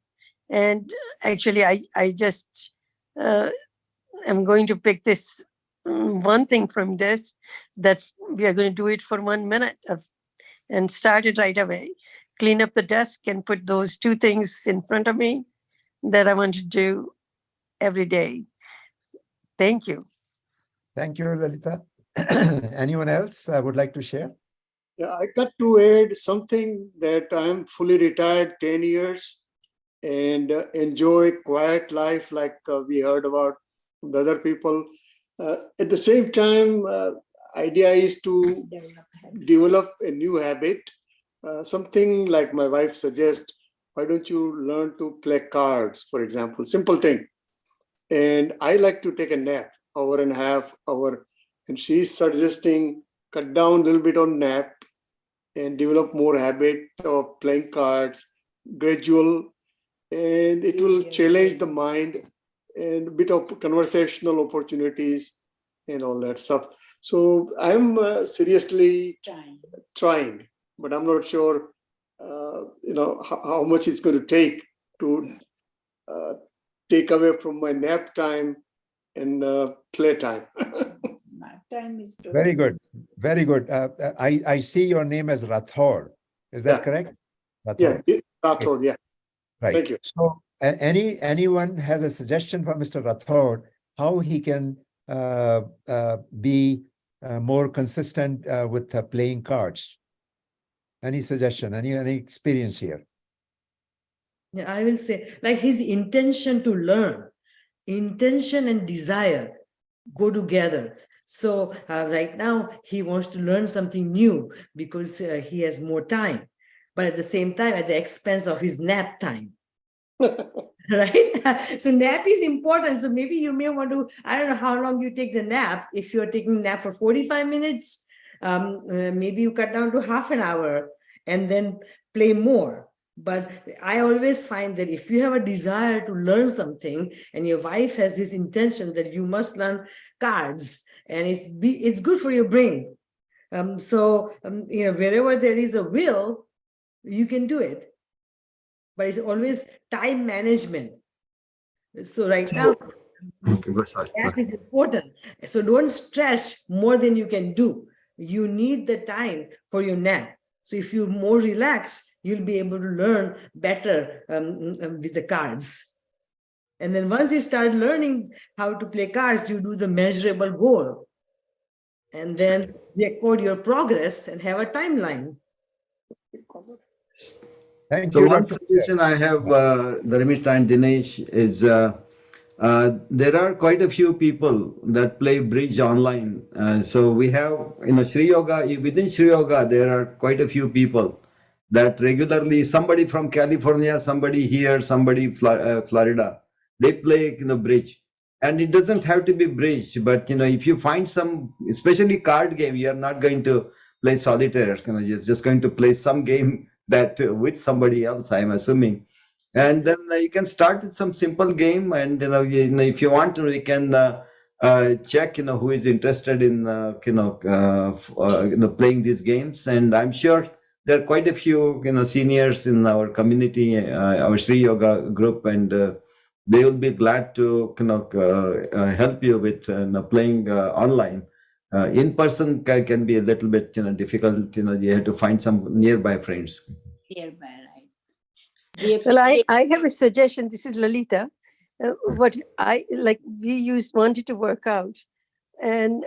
And actually, I just am going to pick this one thing from this, that we are going to do it for 1 minute and start it right away. Clean up the desk and put those two things in front of me that I want to do every day. Thank you. Thank you, Lalita. Anyone else would like to share? Yeah, I got to add something that I'm fully retired 10 years and enjoy quiet life like we heard about the other people. At the same time, idea is to develop a new habit something like my wife suggests, why don't you learn to play cards, for example, simple thing. And I like to take a nap, hour and a half, hour. And she's suggesting cut down a little bit on nap and develop more habit of playing cards, gradual, and it will challenge the mind and a bit of conversational opportunities and all that stuff. So I'm seriously trying, but I'm not sure, how much it's going to take to take away from my nap time and play time. Time is Very good. Very good. I see your name as Rathor. Is that correct? Yeah, Rathor. Rathor, yeah. Right. Thank you. So anyone has a suggestion for Mr. Rathor, how he can be more consistent with playing cards? Any suggestion, any experience here? Yeah, I will say, like his intention to learn, intention and desire go together. So right now he wants to learn something new because he has more time, but at the same time at the expense of his nap time. Right? So nap is important. So maybe you may want to, I don't know how long you take the nap. If you're taking a nap for 45 minutes, maybe you cut down to half an hour and then play more. But I always find that if you have a desire to learn something and your wife has this intention that you must learn cards, and it's good for your brain. Wherever there is a will, you can do it. But it's always time management. So right now, that is important. So don't stretch more than you can do. You need the time for your nap. So if you're more relaxed, you'll be able to learn better with the cards. And then once you start learning how to play cards, you do the measurable goal. And then record your progress and have a timeline. Thank So you, one Dr. suggestion I have, Dharmishta and Dinesh, is there are quite a few people that play bridge online. So we have, Sri Yoga, within Sri Yoga, there are quite a few people that regularly, somebody from California, somebody here, somebody Florida, they play, bridge. And it doesn't have to be bridge, but, if you find some, especially card game, you are not going to play solitaire, you're just going to play some game that with somebody else, I'm assuming. And then you can start with some simple game, and if you want to, you can check who is interested in playing these games. And I'm sure there are quite a few seniors in our community, our Sri Yoga group, and they will be glad to help you with playing online. In person can be a little bit difficult. You have to find some nearby friends. Nearby, right? Well, I have a suggestion. This is Lalita. What I like, we wanted to work out, and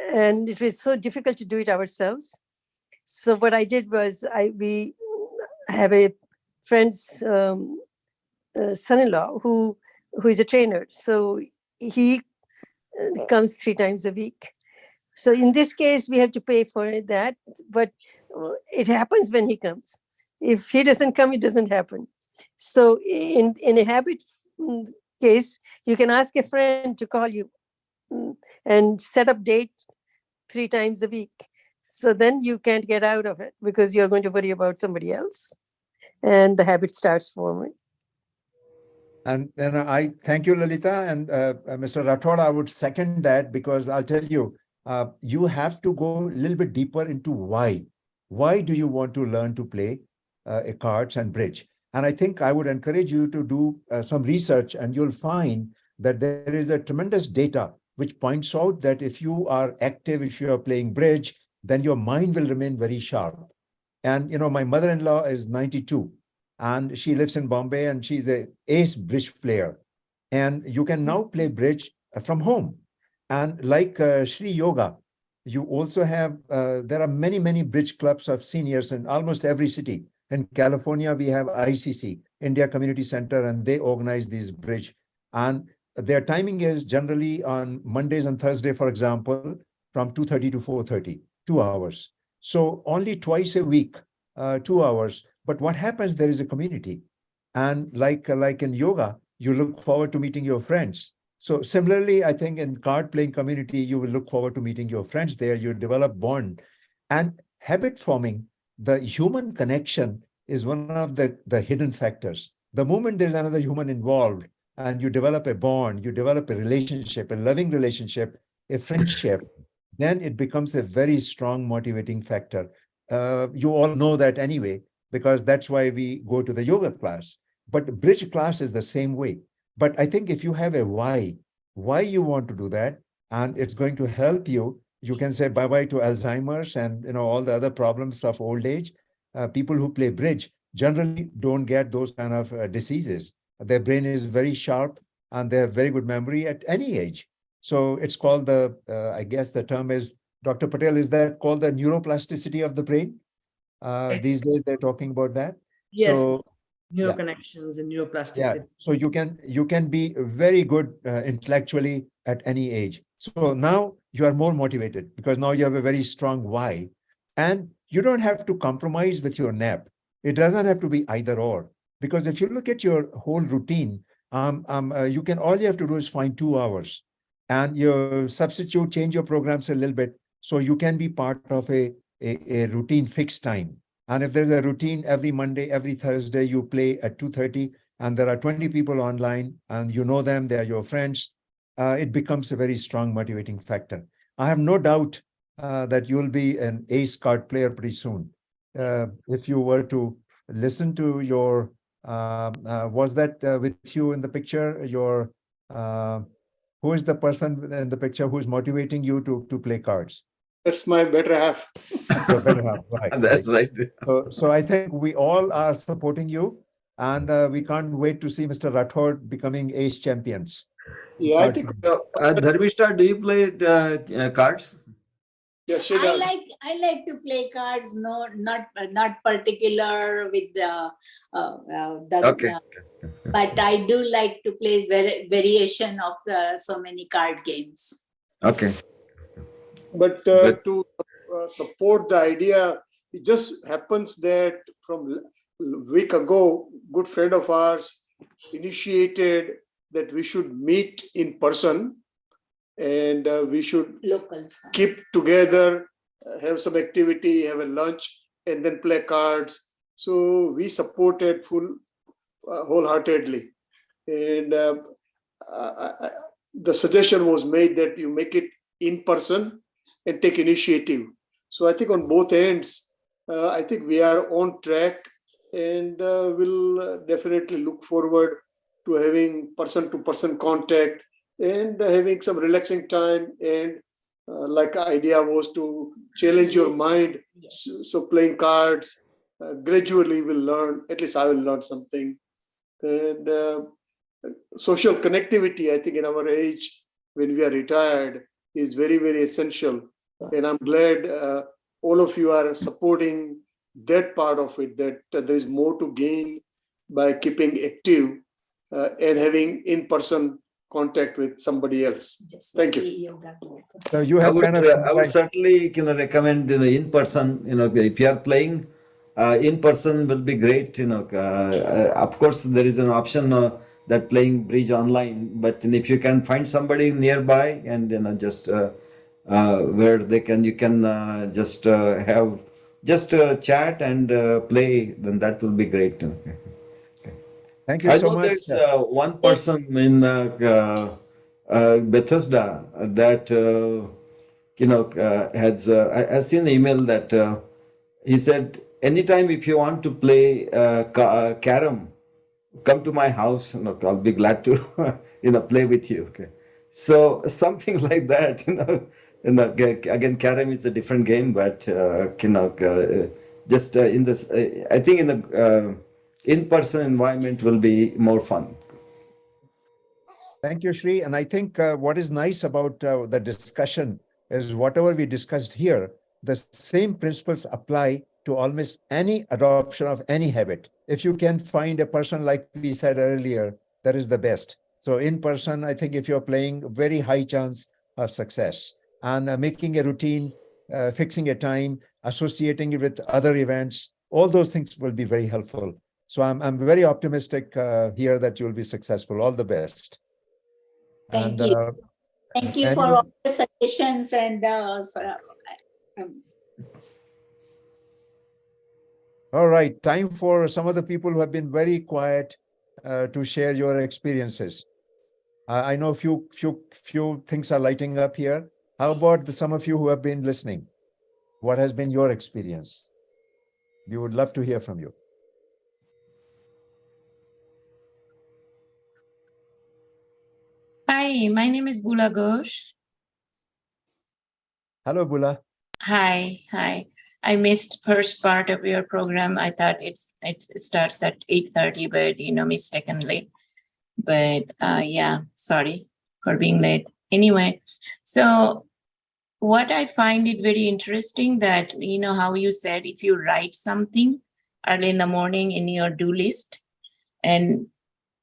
it was so difficult to do it ourselves. So what I did was we have a friend's son-in-law who is a trainer. So he comes 3 times a week. So in this case, we have to pay for that, but it happens when he comes. If he doesn't come, it doesn't happen. So in a habit case, you can ask a friend to call you and set up date 3 times a week. So then you can't get out of it because you're going to worry about somebody else, and the habit starts forming. And then I thank you, Lalita, and Mr. Rathod, I would second that, because I'll tell you, you have to go a little bit deeper into why. Why do you want to learn to play cards and bridge? And I think I would encourage you to do some research, and you'll find that there is a tremendous data which points out that if you are active, if you are playing bridge, then your mind will remain very sharp. And, my mother-in-law is 92. And she lives in Bombay, and she's an ace bridge player. And you can now play bridge from home. And like Sri Yoga, you also have, there are many, many bridge clubs of seniors in almost every city. In California, we have ICC, India Community Center, and they organize these bridge. And their timing is generally on Mondays and Thursday, for example, from 2:30 to 4:30, 2 hours. So only twice a week, 2 hours. But what happens, there is a community. And like in yoga, you look forward to meeting your friends. So similarly, I think in card playing community, you will look forward to meeting your friends there. You develop bond. And habit forming, the human connection is one of the hidden factors. The moment there's another human involved and you develop a bond, you develop a relationship, a loving relationship, a friendship, then it becomes a very strong motivating factor. You all know that anyway, because that's why we go to the yoga class. But bridge class is the same way. But I think if you have a why you want to do that, and it's going to help you, you can say bye-bye to Alzheimer's and all the other problems of old age. People who play bridge generally don't get those kind of diseases. Their brain is very sharp and they have very good memory at any age. So it's called I guess the term is, Dr. Patel, is that called the neuroplasticity of the brain? These days they're talking about that. Yes, So yeah. neuroconnections and Yeah, neuroplasticity. so you can be very good intellectually at any age. So now you are more motivated because now you have a very strong why, and you don't have to compromise with your nap. It doesn't have to be either or, because if you look at your whole routine, you can, all you have to do is find 2 hours, and you substitute, change your programs a little bit, so you can be part of a routine fixed time. And if there's a routine every Monday, every Thursday, you play at 2:30, and there are 20 people online, and you know them, they are your friends, it becomes a very strong motivating factor. I have no doubt that you'll be an ace card player pretty soon. If you were to listen to your, was that with you in the picture, your, who is the person in the picture who's motivating you to play cards? That's my better half. Your better half, right? That's right. So I think we all are supporting you, and we can't wait to see Mr. Rathod becoming ace champions. Yeah, I think. So, Dharmishta, do you play cards? Yes, she I does. like to play cards. No, not particular with the Okay. but I do like to play variation of so many card games. Okay. But to support the idea, it just happens that from a week ago, good friend of ours initiated that we should meet in person, and we should keep together, have some activity, have a lunch, and then play cards. So we supported wholeheartedly. And the suggestion was made that you make it in person and take initiative. So I think on both ends, I think we are on track, and we'll definitely look forward to having person-to-person contact and having some relaxing time. And like idea was to challenge your mind. Yes. So playing cards, gradually we'll learn, at least I will learn something. And social connectivity, I think in our age, when we are retired, is very, very essential. And I'm glad all of you are supporting that part of it, that there is more to gain by keeping active and having in-person contact with somebody else. Thank you. So you have I would certainly recommend in person. If you are playing in person, will be great. Of course there is an option that playing bridge online, but if you can find somebody nearby and just where you can just have chat and play, then that will be great. Thank you I so know much. there's one person in Bethesda that has I've seen the email that he said, anytime if you want to play carom, come to my house. I'll be glad to play with you. Okay, so something like that. Again, carom is a different game, but just in this, I think in the in-person environment will be more fun. Thank you, Shri. And I think what is nice about the discussion is whatever we discussed here, the same principles apply to almost any adoption of any habit. If you can find a person, like we said earlier, that is the best. So in person, I think if you're playing, very high chance of success. And making a routine, fixing a time, associating it with other events, All those things will be very helpful. So I'm very optimistic here that you'll be successful. All the best. Thank And you. Thank you for any, all the suggestions and all right, time for some of the people who have been very quiet to share your experiences. I know few things are lighting up here. How about some of you who have been listening? What has been your experience? We would love to hear from you. Hi, my name is Bula Ghosh. Hello, Bula. Hi. I missed first part of your program. I thought it starts at 8:30, but mistakenly. But yeah, sorry for being late. Anyway, so what I find it very interesting that how you said if you write something early in the morning in your do list and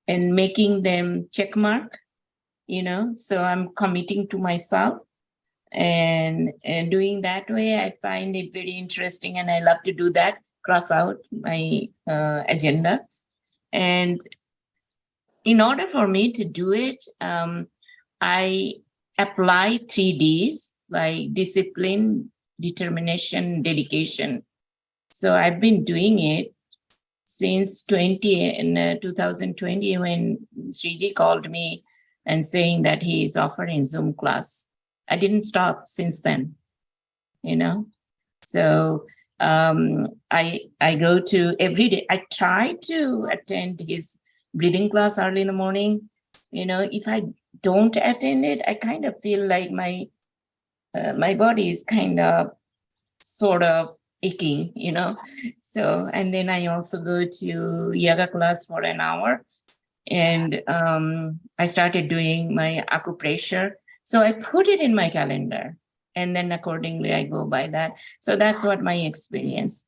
making them check mark, so I'm committing to myself. And doing that way, I find it very interesting, and I love to do that. Cross out my agenda, and in order for me to do it, I apply 3Ds like discipline, determination, dedication. So I've been doing it since 2020 when Sriji called me and saying that he is offering Zoom class. I didn't stop since then, So I go to every day. I try to attend his breathing class early in the morning. If I don't attend it, I kind of feel like my body is kind of sort of aching, So, and then I also go to yoga class for an hour. And I started doing my acupressure. So I put it in my calendar, and then accordingly I go by that. So that's what my experience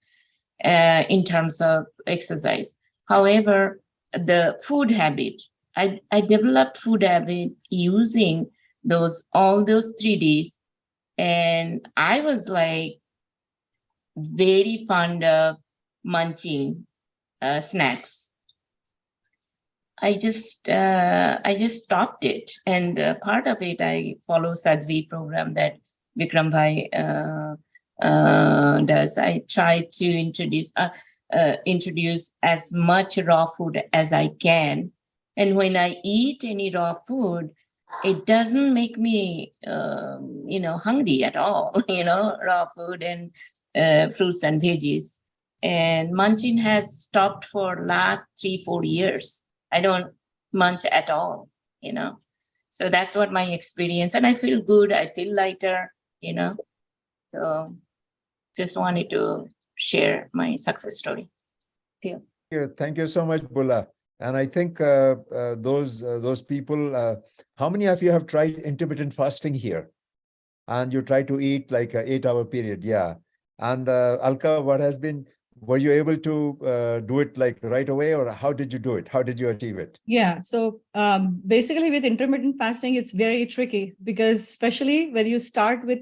in terms of exercise. However, the food habit, I developed food habit using all those 3Ds. And I was like very fond of munching snacks. I just stopped it, and part of it I follow Sadhvi program that Vikram Bhai does. I try to introduce as much raw food as I can, and when I eat any raw food, it doesn't make me hungry at all. Raw food and fruits and veggies. And munching has stopped for last 3-4 years. I don't munch at all, So that's what my experience. And I feel good. I feel lighter, So just wanted to share my success story. Thank you. Thank you so much, Bula. And I think those people, how many of you have tried intermittent fasting here? And you try to eat like an 8-hour period, yeah. And Alka, were you able to do it like right away, or how did you do it? How did you achieve it? Yeah. So basically with intermittent fasting, it's very tricky because especially when you start with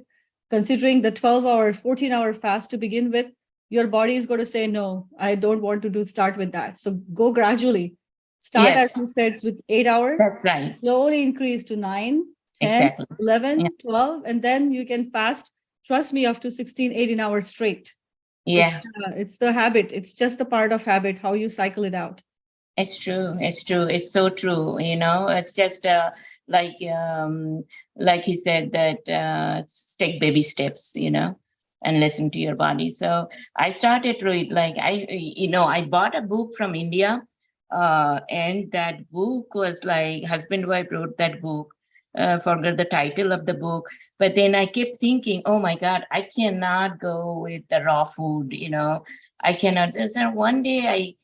considering the 12-hour, 14-hour fast to begin with, your body is going to say, no, I don't want to start with that. So go gradually. Start, as you said, with 8 hours. That's right. Slowly increase to 9, 10, Exactly. 11, 12, and then you can fast, trust me, up to 16, 18 hours straight. Yeah. It's the habit. It's just a part of habit, how you cycle it out. It's true. It's true. It's so true. It's just like he said that take baby steps, and listen to your body. So I started to read, I bought a book from India, and that book was like husband and wife wrote that book. Forgot the title of the book, but then I kept thinking, oh my God, I cannot go with the raw food, I cannot. So one day I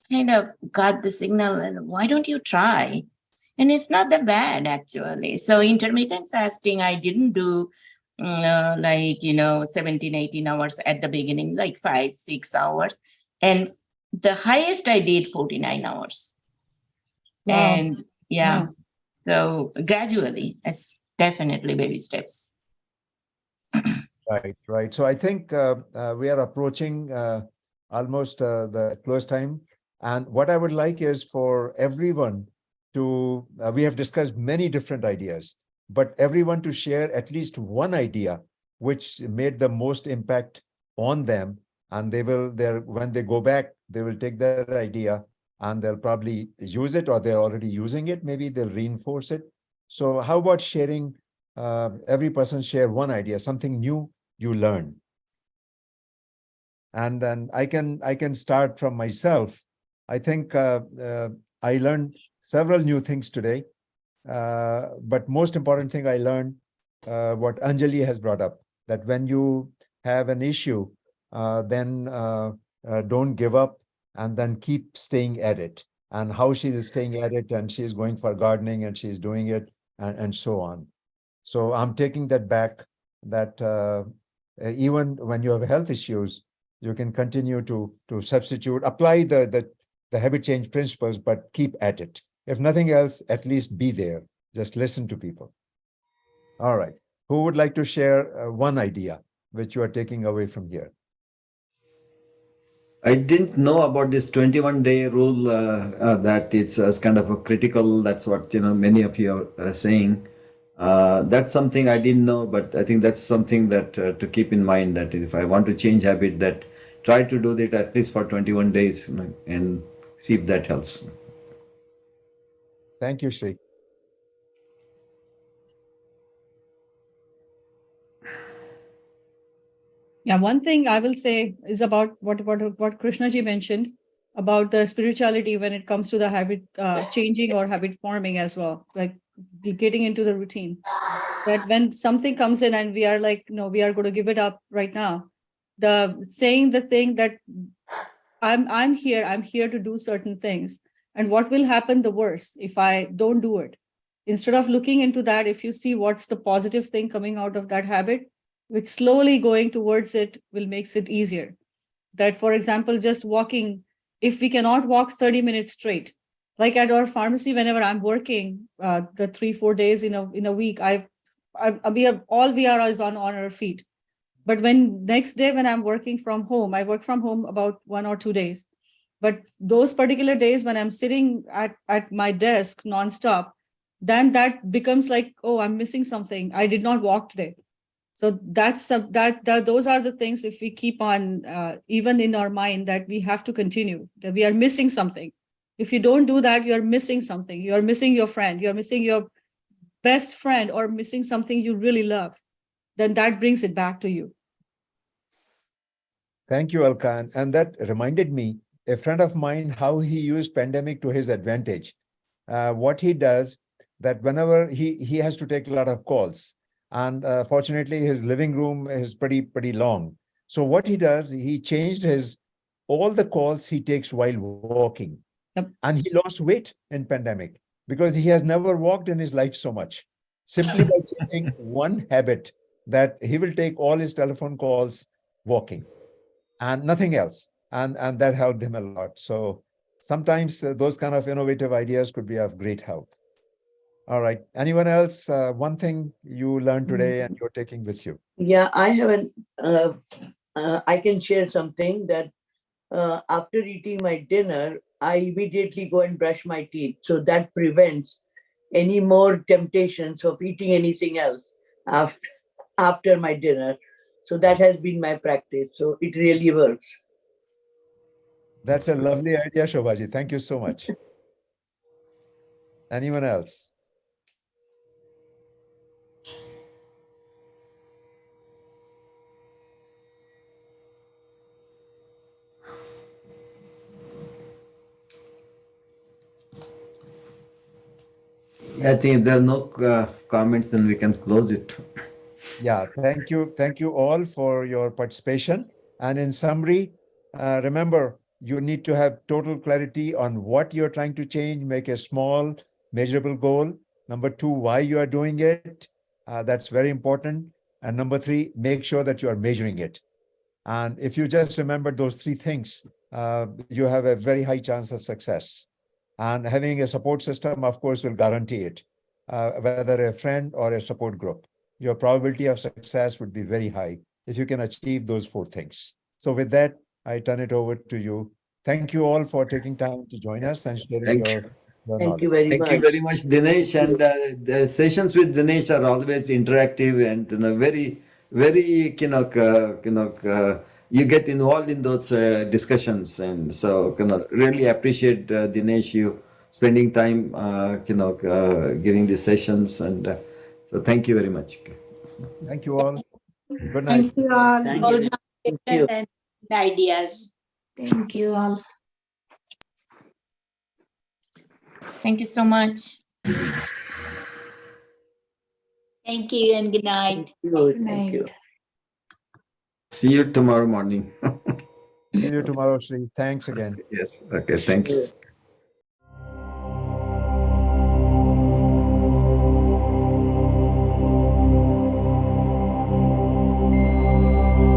kind of got the signal, and why don't you try? And it's not that bad, actually. So intermittent fasting, I didn't do 17, 18 hours at the beginning, like 5-6 hours. And the highest I did 49 hours. Wow. And yeah. Wow. So gradually, it's definitely baby steps. Right. So I think we are approaching almost the close time. And what I would like is for everyone to, we have discussed many different ideas, but everyone to share at least one idea which made the most impact on them. And they will, when they go back, they will take that idea and they'll probably use it, or they're already using it. Maybe they'll reinforce it. So how about sharing, every person share one idea, something new you learned. And then I can start from myself. I think I learned several new things today. But most important thing I learned, what Anjali has brought up, that when you have an issue, then don't give up and then keep staying at it. And how she is staying at it, and she's going for gardening and she's doing it, and so on. So I'm taking that back, that even when you have health issues, you can continue to substitute, apply the habit change principles, but keep at it. If nothing else, at least be there. Just listen to people. All right. Who would like to share one idea which you are taking away from here? I didn't know about this 21-day rule, that it's kind of a critical, that's what, many of you are saying. That's something I didn't know, but I think that's something that to keep in mind, that if I want to change habit, that try to do that at least for 21 days, and see if that helps. Thank you, Sri. Yeah, one thing I will say is about what Krishnaji mentioned about the spirituality when it comes to the habit changing or habit forming as well, like getting into the routine. That when something comes in and we are like, no, we are going to give it up right now. The thing that I'm here to do certain things. And what will happen the worst if I don't do it? Instead of looking into that, if you see what's the positive thing coming out of that habit, which slowly going towards it will makes it easier. That, for example, just walking, if we cannot walk 30 minutes straight, like at our pharmacy, whenever I'm working, the 3-4 days in a week, we are is on our feet. But when next day when I'm working from home, I work from home about 1 or 2 days. But those particular days when I'm sitting at my desk nonstop, then that becomes like, oh, I'm missing something. I did not walk today. So that's those are the things, if we keep on even in our mind, that we have to continue, that we are missing something. If you don't do that, you're missing something. You're missing your friend, you're missing your best friend, or missing something you really love. Then that brings it back to you. Thank you, Alkan. And that reminded me, a friend of mine, how he used pandemic to his advantage. What he does, that whenever he has to take a lot of calls, and fortunately his living room is pretty long. So what he does, he changed all the calls he takes while walking. Yep. And he lost weight in pandemic because he has never walked in his life so much, simply by changing one habit, that he will take all his telephone calls walking and nothing else. And that helped him a lot. So sometimes those kind of innovative ideas could be of great help. All right. Anyone else? One thing you learned today and you're taking with you? Yeah, I have I can share something that after eating my dinner, I immediately go and brush my teeth. So that prevents any more temptations of eating anything else after my dinner. So that has been my practice. So it really works. That's a lovely idea, Shobhaji. Thank you so much. Anyone else? I think if there are no comments, then we can close it. Yeah, thank you. Thank you all for your participation. And in summary, remember, you need to have total clarity on what you're trying to change, make a small, measurable goal. Number 2, why you are doing it. That's very important. And number 3, make sure that you are measuring it. And if you just remember those 3 things, you have a very high chance of success. And having a support system, of course, will guarantee it, whether a friend or a support group. Your probability of success would be very high if you can achieve those 4 things. So with that, I turn it over to you. Thank you all for taking time to join us and sharing Thank your you. Thank you knowledge. very Thank you much. very much, Dinesh. And the sessions with Dinesh are always interactive and very, very you get involved in those discussions, and so really appreciate Dinesh you spending time giving these sessions, and so thank you very much. Thank you all. Good night. Thank you all. Thank you. Organization and ideas. Thank you all. Thank you so much. Thank you and good night. Thank you. See you tomorrow morning. See you tomorrow, Sri. Thanks again. Yes. Okay. Thank you.